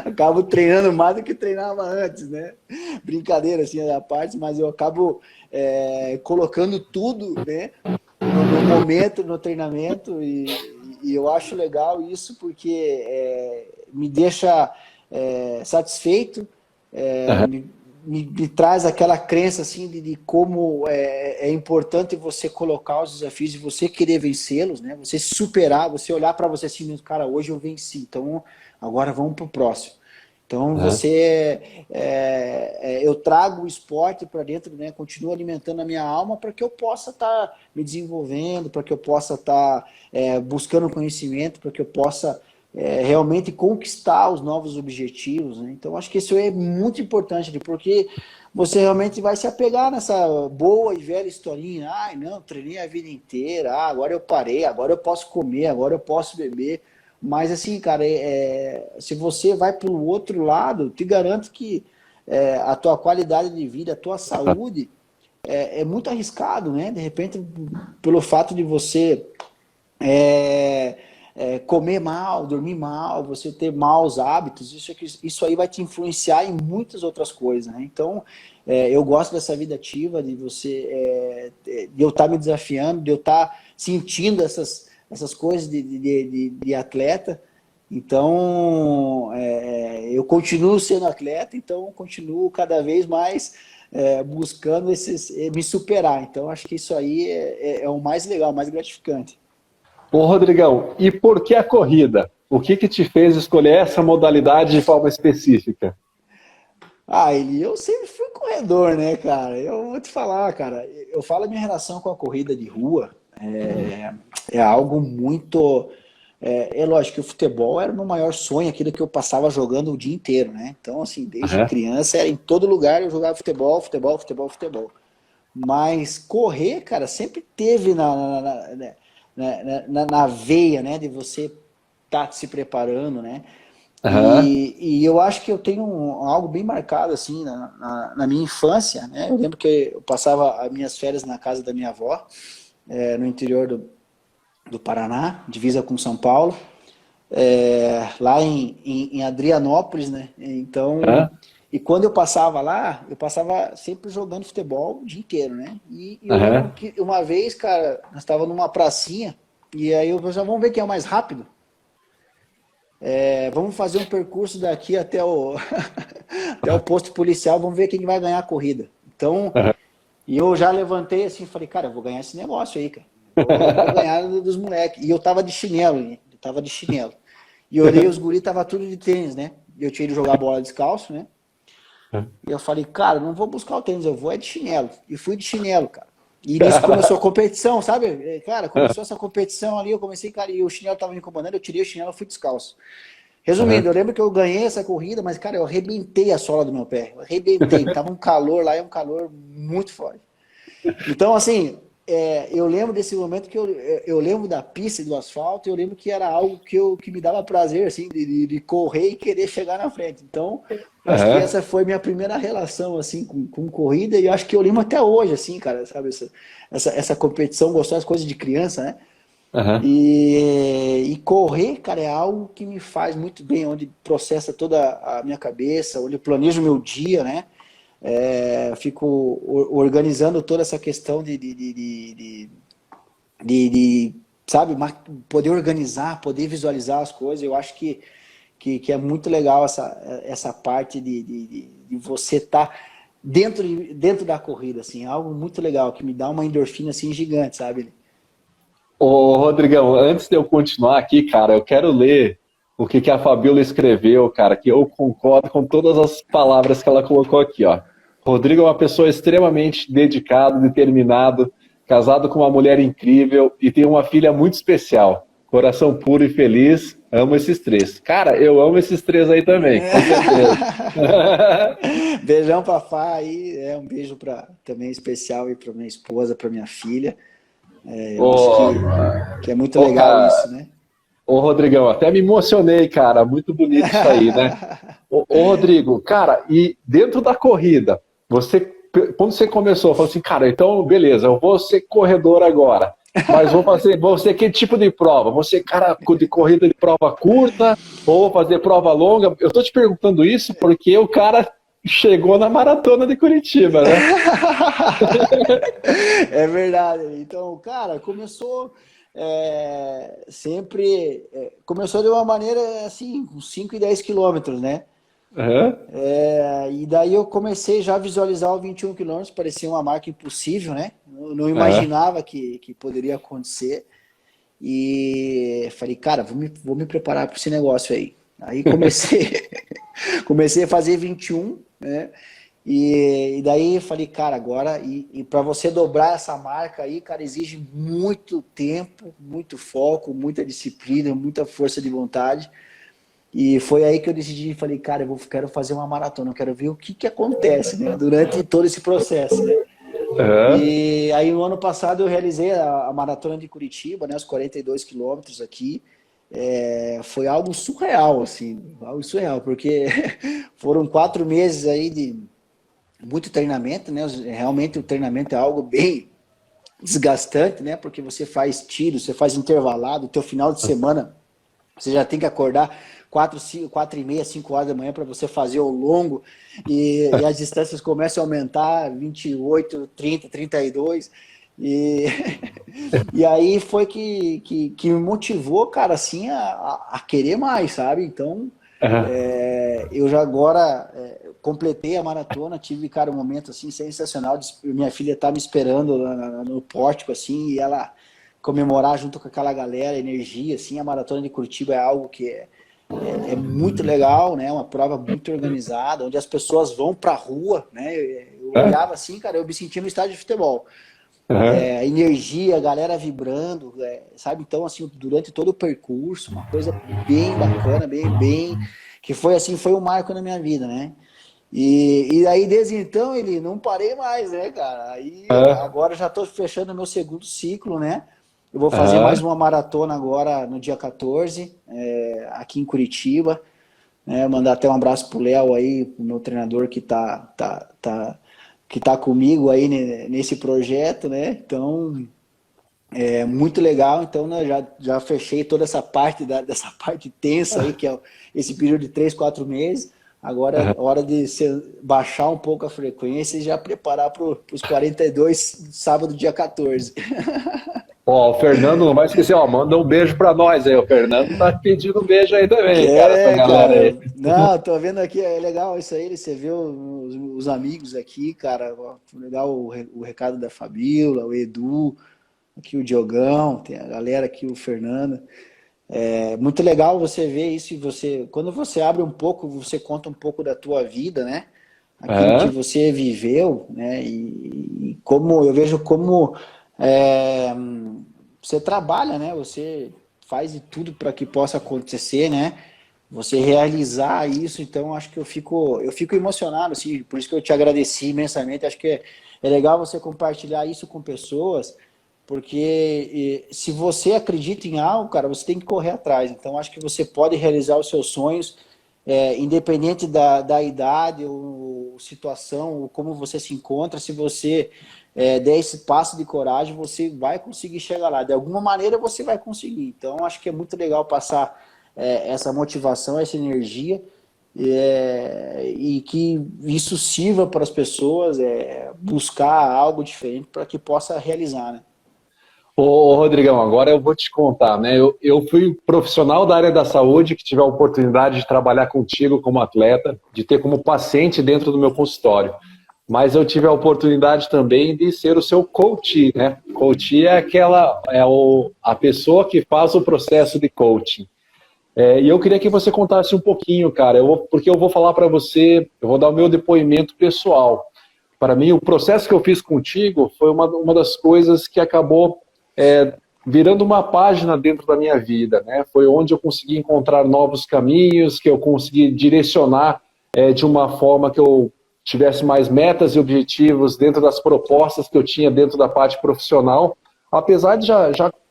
acabo treinando mais do que treinava antes, né? Brincadeira assim da parte, mas eu acabo colocando tudo, né? No momento, no treinamento, e eu acho legal isso porque me deixa satisfeito, Aham. me traz aquela crença assim de como é importante você colocar os desafios e você querer vencê-los, né? Você superar, você olhar para você assim, cara, hoje eu venci, então agora vamos para o próximo. Então Aham. eu trago o esporte para dentro, né? Continuo alimentando a minha alma para que eu possa estar me desenvolvendo, para que eu possa estar buscando conhecimento, para que eu possa realmente conquistar os novos objetivos, né? Então acho que isso é muito importante, porque você realmente vai se apegar nessa boa e velha historinha. Ai, não, treinei a vida inteira, agora eu parei, agora eu posso comer, agora eu posso beber. Mas assim, cara, se você vai pelo outro lado, te garanto que a tua qualidade de vida, a tua saúde é muito arriscado, né? De repente, pelo fato de você comer mal, dormir mal, você ter maus hábitos, isso aí vai te influenciar em muitas outras coisas, né? Então, eu gosto dessa vida ativa, de eu estar me desafiando, de eu estar sentindo essas coisas de atleta. Então, eu continuo sendo atleta, então continuo cada vez mais buscando me superar. Então, acho que isso aí é o mais legal, o mais gratificante. Ô, Rodrigão, e por que a corrida? O que te fez escolher essa modalidade de forma específica? Eu sempre fui corredor, né, cara? Eu vou te falar, cara. Eu falo a minha relação com a corrida de rua é algo muito. É lógico que o futebol era o meu maior sonho, aquilo que eu passava jogando o dia inteiro, né? Então, assim, desde Uhum. criança, em todo lugar eu jogava futebol, futebol, futebol, futebol. Mas correr, cara, sempre teve na veia, né, de você estar se preparando, né? Uhum. E eu acho que eu tenho algo bem marcado, assim, na minha infância, né? Eu lembro que eu passava as minhas férias na casa da minha avó, no interior do Paraná, divisa com São Paulo, lá em Adrianópolis, né? Então, Uhum. e quando eu passava lá, eu passava sempre jogando futebol o dia inteiro, né? E eu lembro Uhum. que uma vez, cara, nós estávamos numa pracinha, e aí eu já vamos ver quem é o mais rápido. Vamos fazer um percurso daqui até até o posto policial, vamos ver quem vai ganhar a corrida. Então, Uhum. e eu já levantei assim, falei, cara, eu vou ganhar esse negócio aí, cara. Vou ganhar dos moleques. E eu tava de chinelo, né? Eu tava de chinelo. E eu olhei, os guris tava tudo de tênis, né? E eu tinha ido jogar bola descalço, né? E eu falei, cara, não vou buscar o tênis, eu vou de chinelo. E fui de chinelo, cara. E nisso começou a competição, sabe? Cara, começou essa competição ali, eu comecei, cara, e o chinelo tava me incomodando, eu tirei o chinelo e fui descalço. Resumindo, Uhum. eu lembro que eu ganhei essa corrida, mas, cara, eu arrebentei a sola do meu pé. Eu arrebentei. Tava um calor lá, é um calor muito forte. Então, assim, eu lembro desse momento que eu lembro da pista e do asfalto, eu lembro que era algo que me dava prazer, assim, de correr e querer chegar na frente. Então, eu acho que Uhum. essa foi minha primeira relação, assim, com corrida, e eu acho que eu lembro até hoje, assim, cara, sabe, essa competição gostosa, coisa de criança, né? Uhum. E correr, cara, é algo que me faz muito bem, onde processa toda a minha cabeça, onde eu planejo o meu dia, né? Fico organizando toda essa questão de, sabe, poder organizar, poder visualizar as coisas. Eu acho que é muito legal essa parte de você estar dentro da corrida, assim, é algo muito legal, que me dá uma endorfina, assim, gigante, sabe? Ô, Rodrigão, antes de eu continuar aqui, cara, eu quero ler o que a Fabiola escreveu, cara, que eu concordo com todas as palavras que ela colocou aqui, ó. Rodrigo é uma pessoa extremamente dedicado, determinado, casado com uma mulher incrível e tem uma filha muito especial. Coração puro e feliz, amo esses três. Cara, eu amo esses três aí também, com certeza. Beijão pra Fá aí, um beijo também especial aí pra minha esposa, pra minha filha. Eu acho Ô, que é muito ô, legal cara, isso, né? ô, Rodrigão, até me emocionei, cara. Muito bonito isso aí, né? Ô, Rodrigo, cara, e dentro da corrida, quando você começou, falou assim, cara, então beleza, eu vou ser corredor agora, mas vou ser que tipo de prova? Vou ser cara de corrida de prova curta ou vou fazer prova longa? Eu tô te perguntando isso porque o cara chegou na maratona de Curitiba, né? É verdade. Então, cara, começou de uma maneira assim, uns 5 e 10 quilômetros, né? Uhum, E daí eu comecei já a visualizar o 21 quilômetros, parecia uma marca impossível, né? Eu não uhum, imaginava que poderia acontecer. E falei, cara, vou me preparar para esse negócio aí. Aí comecei a fazer 21, né? E daí falei, cara, agora, e para você dobrar essa marca aí, cara, exige muito tempo, muito foco, muita disciplina, muita força de vontade. E foi aí que eu decidi, falei, cara, quero fazer uma maratona, eu quero ver o que que acontece, né, durante todo esse processo, né? Aham, E aí no ano passado eu realizei a maratona de Curitiba, né, os 42 quilômetros aqui. Foi algo surreal, assim, algo surreal, porque foram 4 meses aí de muito treinamento, né? Realmente o treinamento é algo bem desgastante, né? Porque você faz tiro, você faz intervalado, o teu final de semana você já tem que acordar 4h30, 5 horas da manhã para você fazer o longo e as distâncias começam a aumentar, 28, 30, 32. E, e aí foi que me motivou, cara, assim, a querer mais, sabe? Então, aham, eu já agora completei a maratona, tive, cara, um momento, assim, sensacional. Minha filha tá me esperando no pórtico, assim, e ela comemorar junto com aquela galera, energia, assim. A maratona de Curitiba é algo que é muito legal, né? Uma prova muito organizada, onde as pessoas vão pra rua, né? Eu olhava assim, cara, eu me sentia no estádio de futebol. aham. Energia, a galera vibrando, sabe? Então, assim, durante todo o percurso, uma coisa bem bacana, que foi assim, foi um marco na minha vida, né? E aí, desde então, ele não parei mais, né, cara? Aí, Aham, agora já tô fechando meu segundo ciclo, né? Eu vou fazer mais aham. uma maratona agora no dia 14, aqui em Curitiba, né? Mandar até um abraço pro Léo aí, o meu treinador que tá comigo aí nesse projeto, né? Então, é muito legal. Então, né, já fechei toda essa parte dessa parte tensa aí, que é esse período de 3, 4 meses. Agora é hora de baixar um pouco a frequência e já preparar para os 42, sábado, dia 14. Ó, o Fernando não vai esquecer, ó, manda um beijo pra nós aí. O Fernando tá pedindo um beijo aí também, cara, pra galera aí. Cara. Não, tô vendo aqui, é legal isso aí. Você vê os amigos aqui, cara. Ó, legal o recado da Fabíola, o Edu, aqui o Diogão, tem a galera aqui, o Fernando. É muito legal você ver isso e quando você abre um pouco, você conta um pouco da tua vida, né? Aquilo que Aham. você viveu, né? E como eu vejo como é, você trabalha, né? Você faz de tudo para que possa acontecer, né? Você realizar isso, então acho que eu fico emocionado, assim, por isso que eu te agradeci imensamente. Acho que é legal você compartilhar isso com pessoas, porque se você acredita em algo, cara, você tem que correr atrás. Então, acho que você pode realizar os seus sonhos, independente da idade ou situação, ou como você se encontra. Se você der esse passo de coragem, você vai conseguir chegar lá. De alguma maneira, você vai conseguir. Então, acho que é muito legal passar essa motivação, essa energia, e que isso sirva para as pessoas buscar algo diferente para que possa realizar, né? Ô, Rodrigão, agora eu vou te contar, né? Eu fui profissional da área da saúde que tive a oportunidade de trabalhar contigo como atleta, de ter como paciente dentro do meu consultório. Mas eu tive a oportunidade também de ser o seu coach, né? Coach é a pessoa que faz o processo de coaching. E eu queria que você contasse um pouquinho, cara, porque eu vou falar para você, eu vou dar o meu depoimento pessoal. Para mim, o processo que eu fiz contigo foi uma das coisas que acabou virando uma página dentro da minha vida, né? Foi onde eu consegui encontrar novos caminhos, que eu consegui direcionar de uma forma que eu tivesse mais metas e objetivos dentro das propostas que eu tinha dentro da parte profissional, apesar de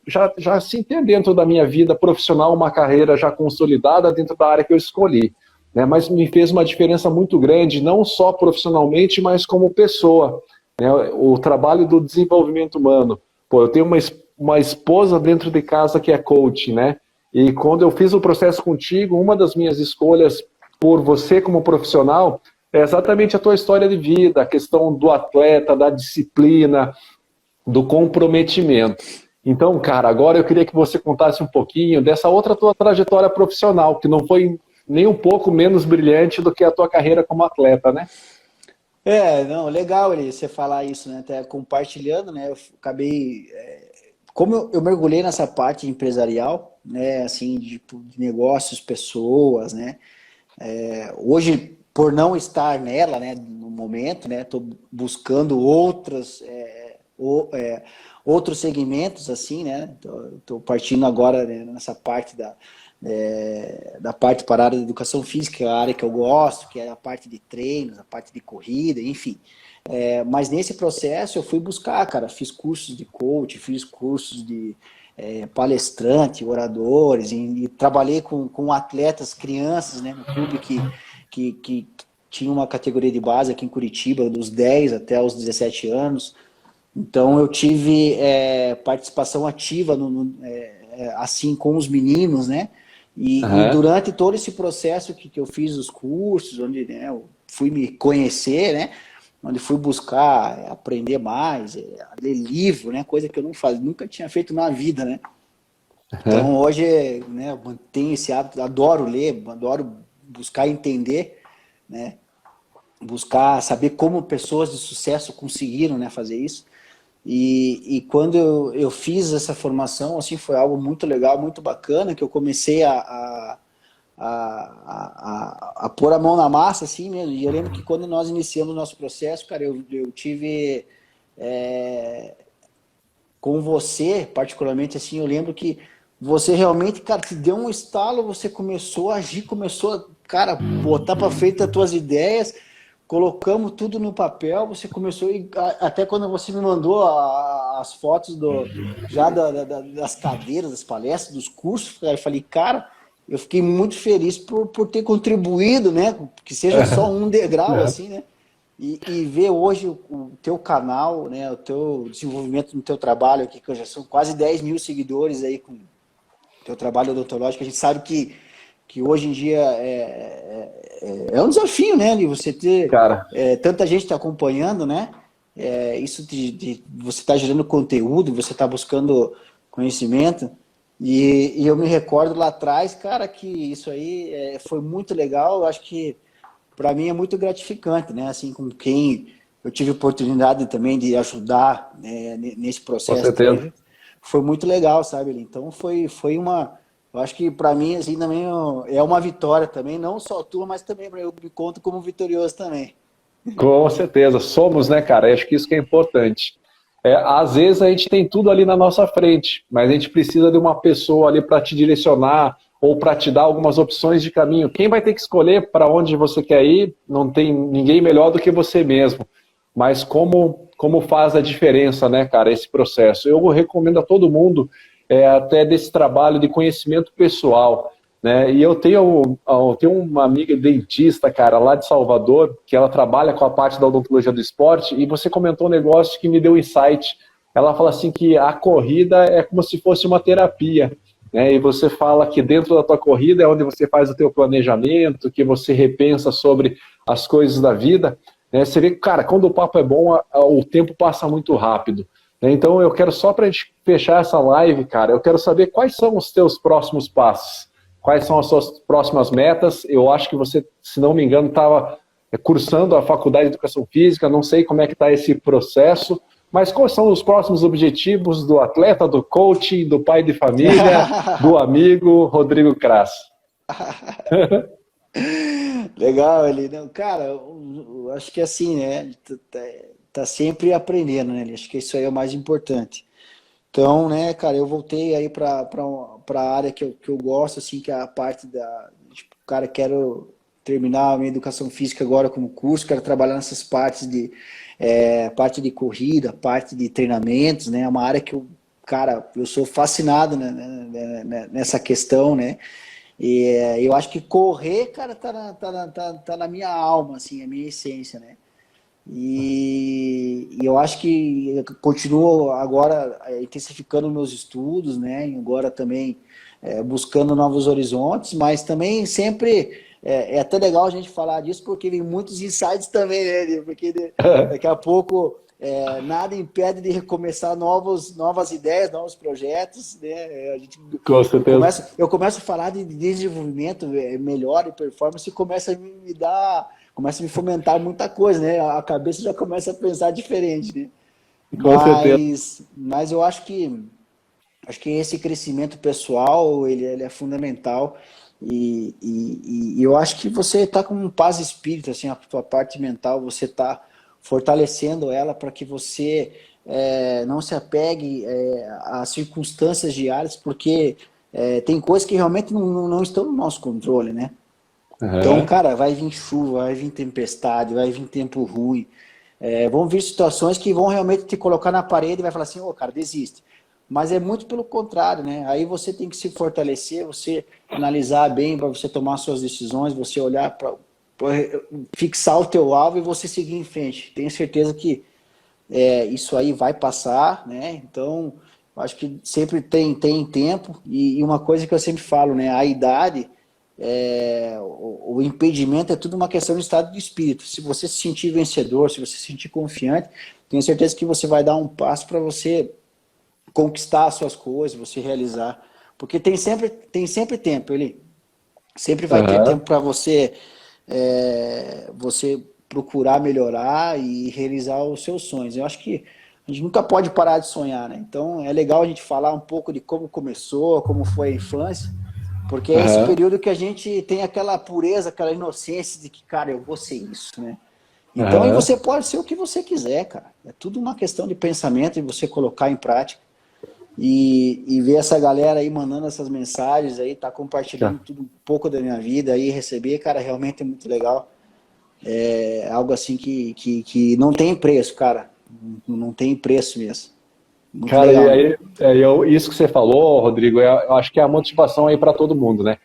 já sim ter dentro da minha vida profissional uma carreira já consolidada dentro da área que eu escolhi. Né? Mas me fez uma diferença muito grande, não só profissionalmente, mas como pessoa. Né? O trabalho do desenvolvimento humano. Pô, eu tenho uma esposa dentro de casa que é coach, né? E quando eu fiz o processo contigo, uma das minhas escolhas por você como profissional é exatamente a tua história de vida, a questão do atleta, da disciplina, do comprometimento. Então, cara, agora eu queria que você contasse um pouquinho dessa outra tua trajetória profissional, que não foi nem um pouco menos brilhante do que a tua carreira como atleta, né? Não, legal ele você falar isso, né? Até compartilhando, né? Eu acabei, como eu mergulhei nessa parte empresarial, né? Assim, de negócios, pessoas, né? Hoje, por não estar nela, né? No momento, né? Estou buscando outros segmentos, assim, né? Estou partindo agora, né, nessa parte da parte para a área da educação física, que é a área que eu gosto, que é a parte de treinos, a parte de corrida, enfim. Mas nesse processo eu fui buscar, cara, fiz cursos de coach, fiz cursos de palestrante, oradores, e trabalhei com atletas, crianças, né, no clube que tinha uma categoria de base aqui em Curitiba, dos 10 até os 17 anos. Então eu tive participação ativa assim com os meninos, né? E Aham. durante todo esse processo que eu fiz os cursos, onde, né, eu fui me conhecer, né? Onde fui buscar aprender mais, ler livro, né? Coisa que eu nunca tinha feito na vida, né? Então Aham. hoje, né, eu mantenho esse hábito, adoro ler, adoro buscar entender, né? Buscar saber como pessoas de sucesso conseguiram, né, fazer isso. E quando eu fiz essa formação, assim, foi algo muito legal, muito bacana, que eu comecei a pôr a mão na massa, assim mesmo. E eu lembro que quando nós iniciamos o nosso processo, cara, eu tive com você, particularmente, assim, eu lembro que você realmente, cara, te deu um estalo, você começou a agir, começou a, cara, botar para frente as tuas ideias, colocamos tudo no papel, você começou, até quando você me mandou as fotos das cadeiras, das palestras, dos cursos, eu falei, cara, eu fiquei muito feliz por ter contribuído, né, que seja só um degrau, Aham. assim, né, e ver hoje o teu canal, né, o teu desenvolvimento no teu trabalho aqui, que já são quase 10 mil seguidores aí com o teu trabalho odontológico, a gente sabe que hoje em dia é um desafio, né, de você ter Cara, tanta gente te acompanhando, né, isso você está gerando conteúdo, você está buscando conhecimento, e eu me recordo lá atrás, cara, que isso aí foi muito legal, eu acho que para mim é muito gratificante, né? Assim, com quem eu tive oportunidade também de ajudar, né, nesse com processo certeza. também, foi muito legal, sabe? Então foi eu acho que para mim assim também é uma vitória também, não só tua, mas também eu me conto como vitorioso também. Com certeza, somos, né, cara? Eu acho que isso que é importante. Às vezes a gente tem tudo ali na nossa frente, mas a gente precisa de uma pessoa ali para te direcionar ou para te dar algumas opções de caminho. Quem vai ter que escolher para onde você quer ir, não tem ninguém melhor do que você mesmo. Mas como faz a diferença, né, cara, esse processo? Eu recomendo a todo mundo até desse trabalho de conhecimento pessoal. Né? E eu tenho uma amiga dentista, cara, lá de Salvador, que ela trabalha com a parte da odontologia do esporte, e você comentou um negócio que me deu insight. Ela fala assim que a corrida é como se fosse uma terapia, né? E você fala que dentro da tua corrida é onde você faz o teu planejamento, que você repensa sobre as coisas da vida, né? Você vê que, cara, quando o papo é bom, o tempo passa muito rápido. Né? Então eu quero só para a gente fechar essa live, cara, eu quero saber quais são os teus próximos passos. Quais são as suas próximas metas? Eu acho que você, se não me engano, estava cursando a faculdade de Educação Física, não sei como é que está esse processo, mas quais são os próximos objetivos do atleta, do coaching, do pai de família, do amigo Rodrigo Kras? Legal, ele não, cara, eu acho que assim, né? Tá sempre aprendendo, né? Acho que isso aí é o mais importante. Então, né, cara, eu voltei aí para a área que eu gosto, assim, que é a parte tipo, cara, quero terminar a minha educação física agora como curso, quero trabalhar nessas partes parte de corrida, parte de treinamentos, né, é uma área que cara, eu sou fascinado, nessa questão, né, e eu acho que correr, cara, tá na minha alma, assim, a minha essência, né. E eu acho que eu continuo agora intensificando meus estudos, né? E agora também buscando novos horizontes, mas também sempre é até legal a gente falar disso porque tem muitos insights também, né? Porque daqui a pouco nada impede de recomeçar novas ideias, novos projetos, né? Com certeza. Eu começo a falar de desenvolvimento melhor e performance e começa a me fomentar muita coisa, né? A cabeça já começa a pensar diferente, né? Com certeza. Mas eu acho que esse crescimento pessoal ele é fundamental e eu acho que você está com um paz de espírito, assim, a tua parte mental, você está fortalecendo ela para que você não se apegue às circunstâncias diárias, porque tem coisas que realmente não estão no nosso controle, né? Então, Aham. cara, vai vir chuva, vai vir tempestade, vai vir tempo ruim. Vão vir situações que vão realmente te colocar na parede e vai falar assim, ô, cara, desiste. Mas é muito pelo contrário, né? Aí você tem que se fortalecer, você analisar bem para você tomar suas decisões, você olhar para fixar o teu alvo e você seguir em frente. Tenho certeza que isso aí vai passar, né? Então, acho que sempre tem tempo. E uma coisa que eu sempre falo, né? A idade, o impedimento é tudo uma questão de estado de espírito. Se você se sentir vencedor, se você se sentir confiante, tenho certeza que você vai dar um passo para você conquistar as suas coisas, você realizar. Porque tem sempre tempo, ele sempre vai ter Aham. tempo para você procurar melhorar e realizar os seus sonhos. Eu acho que a gente nunca pode parar de sonhar, né? Então é legal a gente falar um pouco de como começou, como foi a infância, porque é esse Aham. período que a gente tem aquela pureza, aquela inocência de que, cara, eu vou ser isso, né? Então, e Aham. você pode ser o que você quiser, cara. É tudo uma questão de pensamento e você colocar em prática. E ver essa galera aí mandando essas mensagens aí, tá compartilhando tudo um pouco da minha vida aí, receber, cara, realmente é muito legal. É algo assim que não tem preço, cara. Não tem preço mesmo. Muito Cara, e legal, meu. aí, isso que você falou, Rodrigo, eu acho que é a motivação aí para todo mundo, né?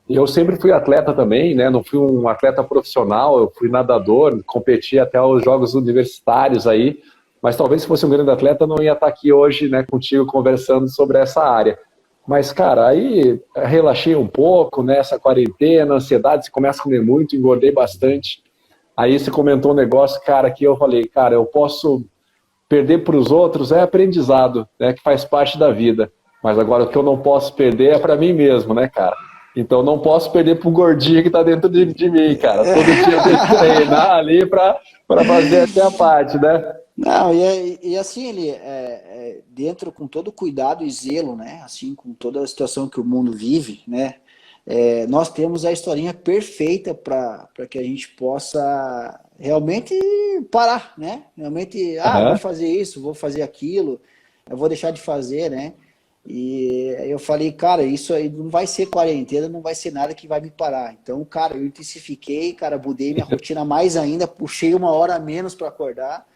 Eu sempre fui atleta também, né? Não fui um atleta profissional, eu fui nadador, competi até os Jogos Universitários aí, mas talvez se fosse um grande atleta não ia estar aqui hoje, né, contigo conversando sobre essa área. Mas, cara, aí relaxei um pouco nessa quarentena, ansiedade, você começa a comer muito, engordei bastante. Aí você comentou um negócio, cara, que eu falei, cara, eu posso perder para os outros é aprendizado, né, que faz parte da vida. Mas agora o que eu não posso perder é para mim mesmo, né, cara? Então não posso perder pro gordinho que tá dentro de mim, cara. Todo dia eu tenho que treinar ali para fazer a minha parte, né? Não, e assim, ele dentro com todo cuidado e zelo, né? Assim, com toda a situação que o mundo vive, né? Nós temos a historinha perfeita para que a gente possa realmente parar, né? Realmente, vou Aham. fazer isso, vou fazer aquilo, eu vou deixar de fazer, né? E eu falei, cara, isso aí não vai ser quarentena, não vai ser nada que vai me parar. Então, cara, eu intensifiquei, cara, mudei minha rotina mais ainda, puxei uma hora a menos para acordar.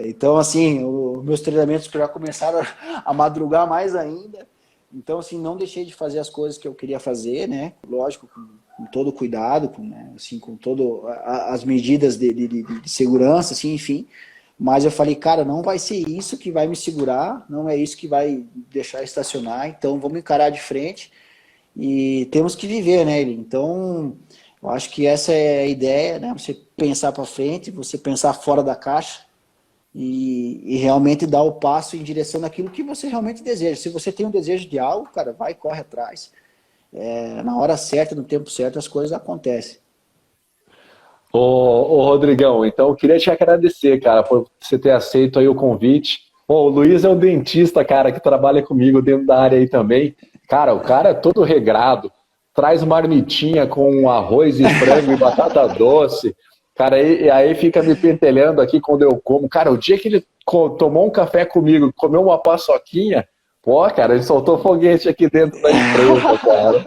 Então, assim, os meus treinamentos já começaram a madrugar mais ainda. Então, assim, não deixei de fazer as coisas que eu queria fazer, né? Lógico, com todo cuidado, né? Assim, com todas as medidas de segurança, assim, enfim. Mas eu falei, cara, não vai ser isso que vai me segurar, não é isso que vai deixar estacionar, então vamos encarar de frente e temos que viver, né, ele? Então, eu acho que essa é a ideia, né? Você pensar para frente, você pensar fora da caixa e realmente dar o passo em direção daquilo que você realmente deseja. Se você tem um desejo de algo, cara, vai, corre atrás. Na hora certa, no tempo certo, as coisas acontecem. Ô, Rodrigão, então eu queria te agradecer, cara, por você ter aceito aí o convite. Pô, o Luiz é um dentista, cara, que trabalha comigo dentro da área aí também. Cara, o cara é todo regrado, traz marmitinha com arroz e frango e batata doce. Cara, e aí fica me pentelhando aqui quando eu como. Cara, o dia que ele tomou um café comigo, comeu uma paçoquinha, pô, cara, ele soltou foguete aqui dentro da empresa, cara.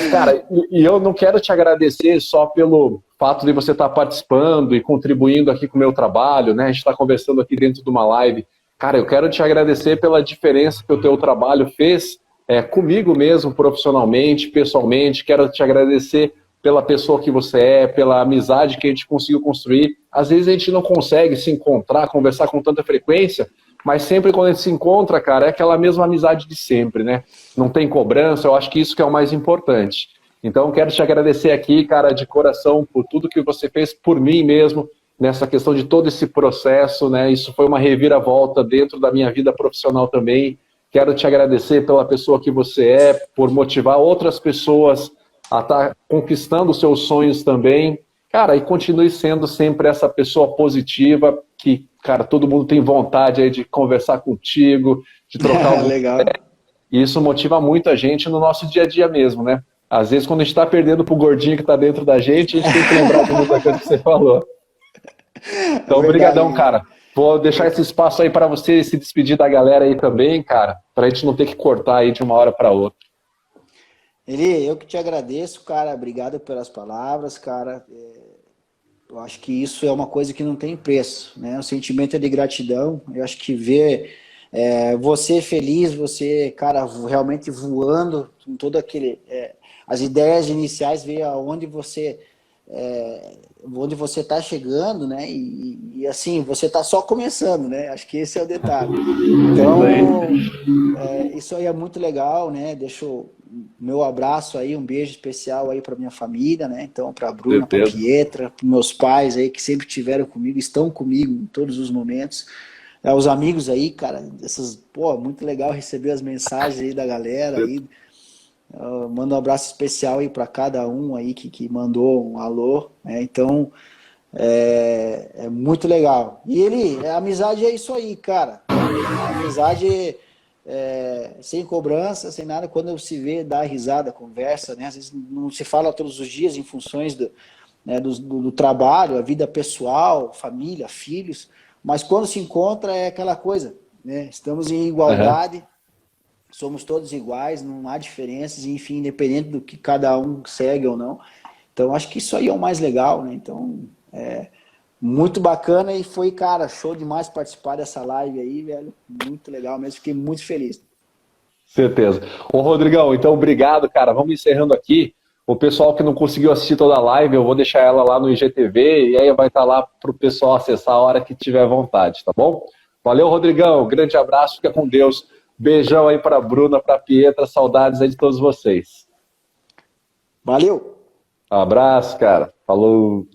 Cara, e eu não quero te agradecer só pelo fato de você estar participando e contribuindo aqui com o meu trabalho, né? A gente está conversando aqui dentro de uma live. Cara, eu quero te agradecer pela diferença que o teu trabalho fez comigo mesmo, profissionalmente, pessoalmente. Quero te agradecer pela pessoa que você é, pela amizade que a gente conseguiu construir. Às vezes a gente não consegue se encontrar, conversar com tanta frequência, mas sempre quando a gente se encontra, cara, é aquela mesma amizade de sempre, né? Não tem cobrança, eu acho que isso que é o mais importante. Então, quero te agradecer aqui, cara, de coração, por tudo que você fez por mim mesmo, nessa questão de todo esse processo, né? Isso foi uma reviravolta dentro da minha vida profissional também. Quero te agradecer pela pessoa que você é, por motivar outras pessoas a estar conquistando os seus sonhos também. Cara, e continue sendo sempre essa pessoa positiva que, cara, todo mundo tem vontade aí de conversar contigo, de trocar algum. Legal. E isso motiva muito a gente no nosso dia a dia mesmo, né? Às vezes, quando a gente está perdendo pro gordinho que está dentro da gente, a gente tem que lembrar de muita coisa que você falou. É Então, verdade, brigadão, meu. cara. Vou deixar esse espaço aí para você se despedir da galera aí também, cara, para a gente não ter que cortar aí de uma hora para outra. Eli, eu que te agradeço, cara. Obrigado pelas palavras, cara. Eu acho que isso é uma coisa que não tem preço, né? O sentimento é de gratidão. Eu acho que ver você feliz, você, cara, realmente voando com todo aquele... as ideias iniciais, ver aonde onde você está chegando, né? E assim, você está só começando, né? Acho que esse é o detalhe. Então, isso aí é muito legal, né? Deixo meu abraço aí, um beijo especial aí para minha família, né? Então, para a Bruna, para a Certeza. Pietra, para meus pais aí que sempre estiveram comigo, estão comigo em todos os momentos. Os amigos aí, cara, muito legal receber as mensagens aí da galera aí. Mando um abraço especial aí para cada um aí que mandou um alô, né? Então, é muito legal. E a amizade é isso aí, cara. A amizade sem cobrança, sem nada. Quando se vê, dá risada, conversa, né? Às vezes não se fala todos os dias em funções do trabalho, a vida pessoal, família, filhos. Mas quando se encontra é aquela coisa, né? Estamos em igualdade, somos todos iguais, não há diferenças, enfim, independente do que cada um segue ou não. Então, acho que isso aí é o mais legal, né? Então, muito bacana e foi, cara, show demais participar dessa live aí, velho. Muito legal mesmo, fiquei muito feliz. Certeza. Ô, Rodrigão, então obrigado, cara. Vamos encerrando aqui. O pessoal que não conseguiu assistir toda a live, eu vou deixar ela lá no IGTV e aí vai estar lá para o pessoal acessar a hora que tiver vontade, tá bom? Valeu, Rodrigão. Grande abraço, fica com Deus. Beijão aí para a Bruna, para a Pietra, saudades aí de todos vocês. Valeu! Abraço, cara. Falou.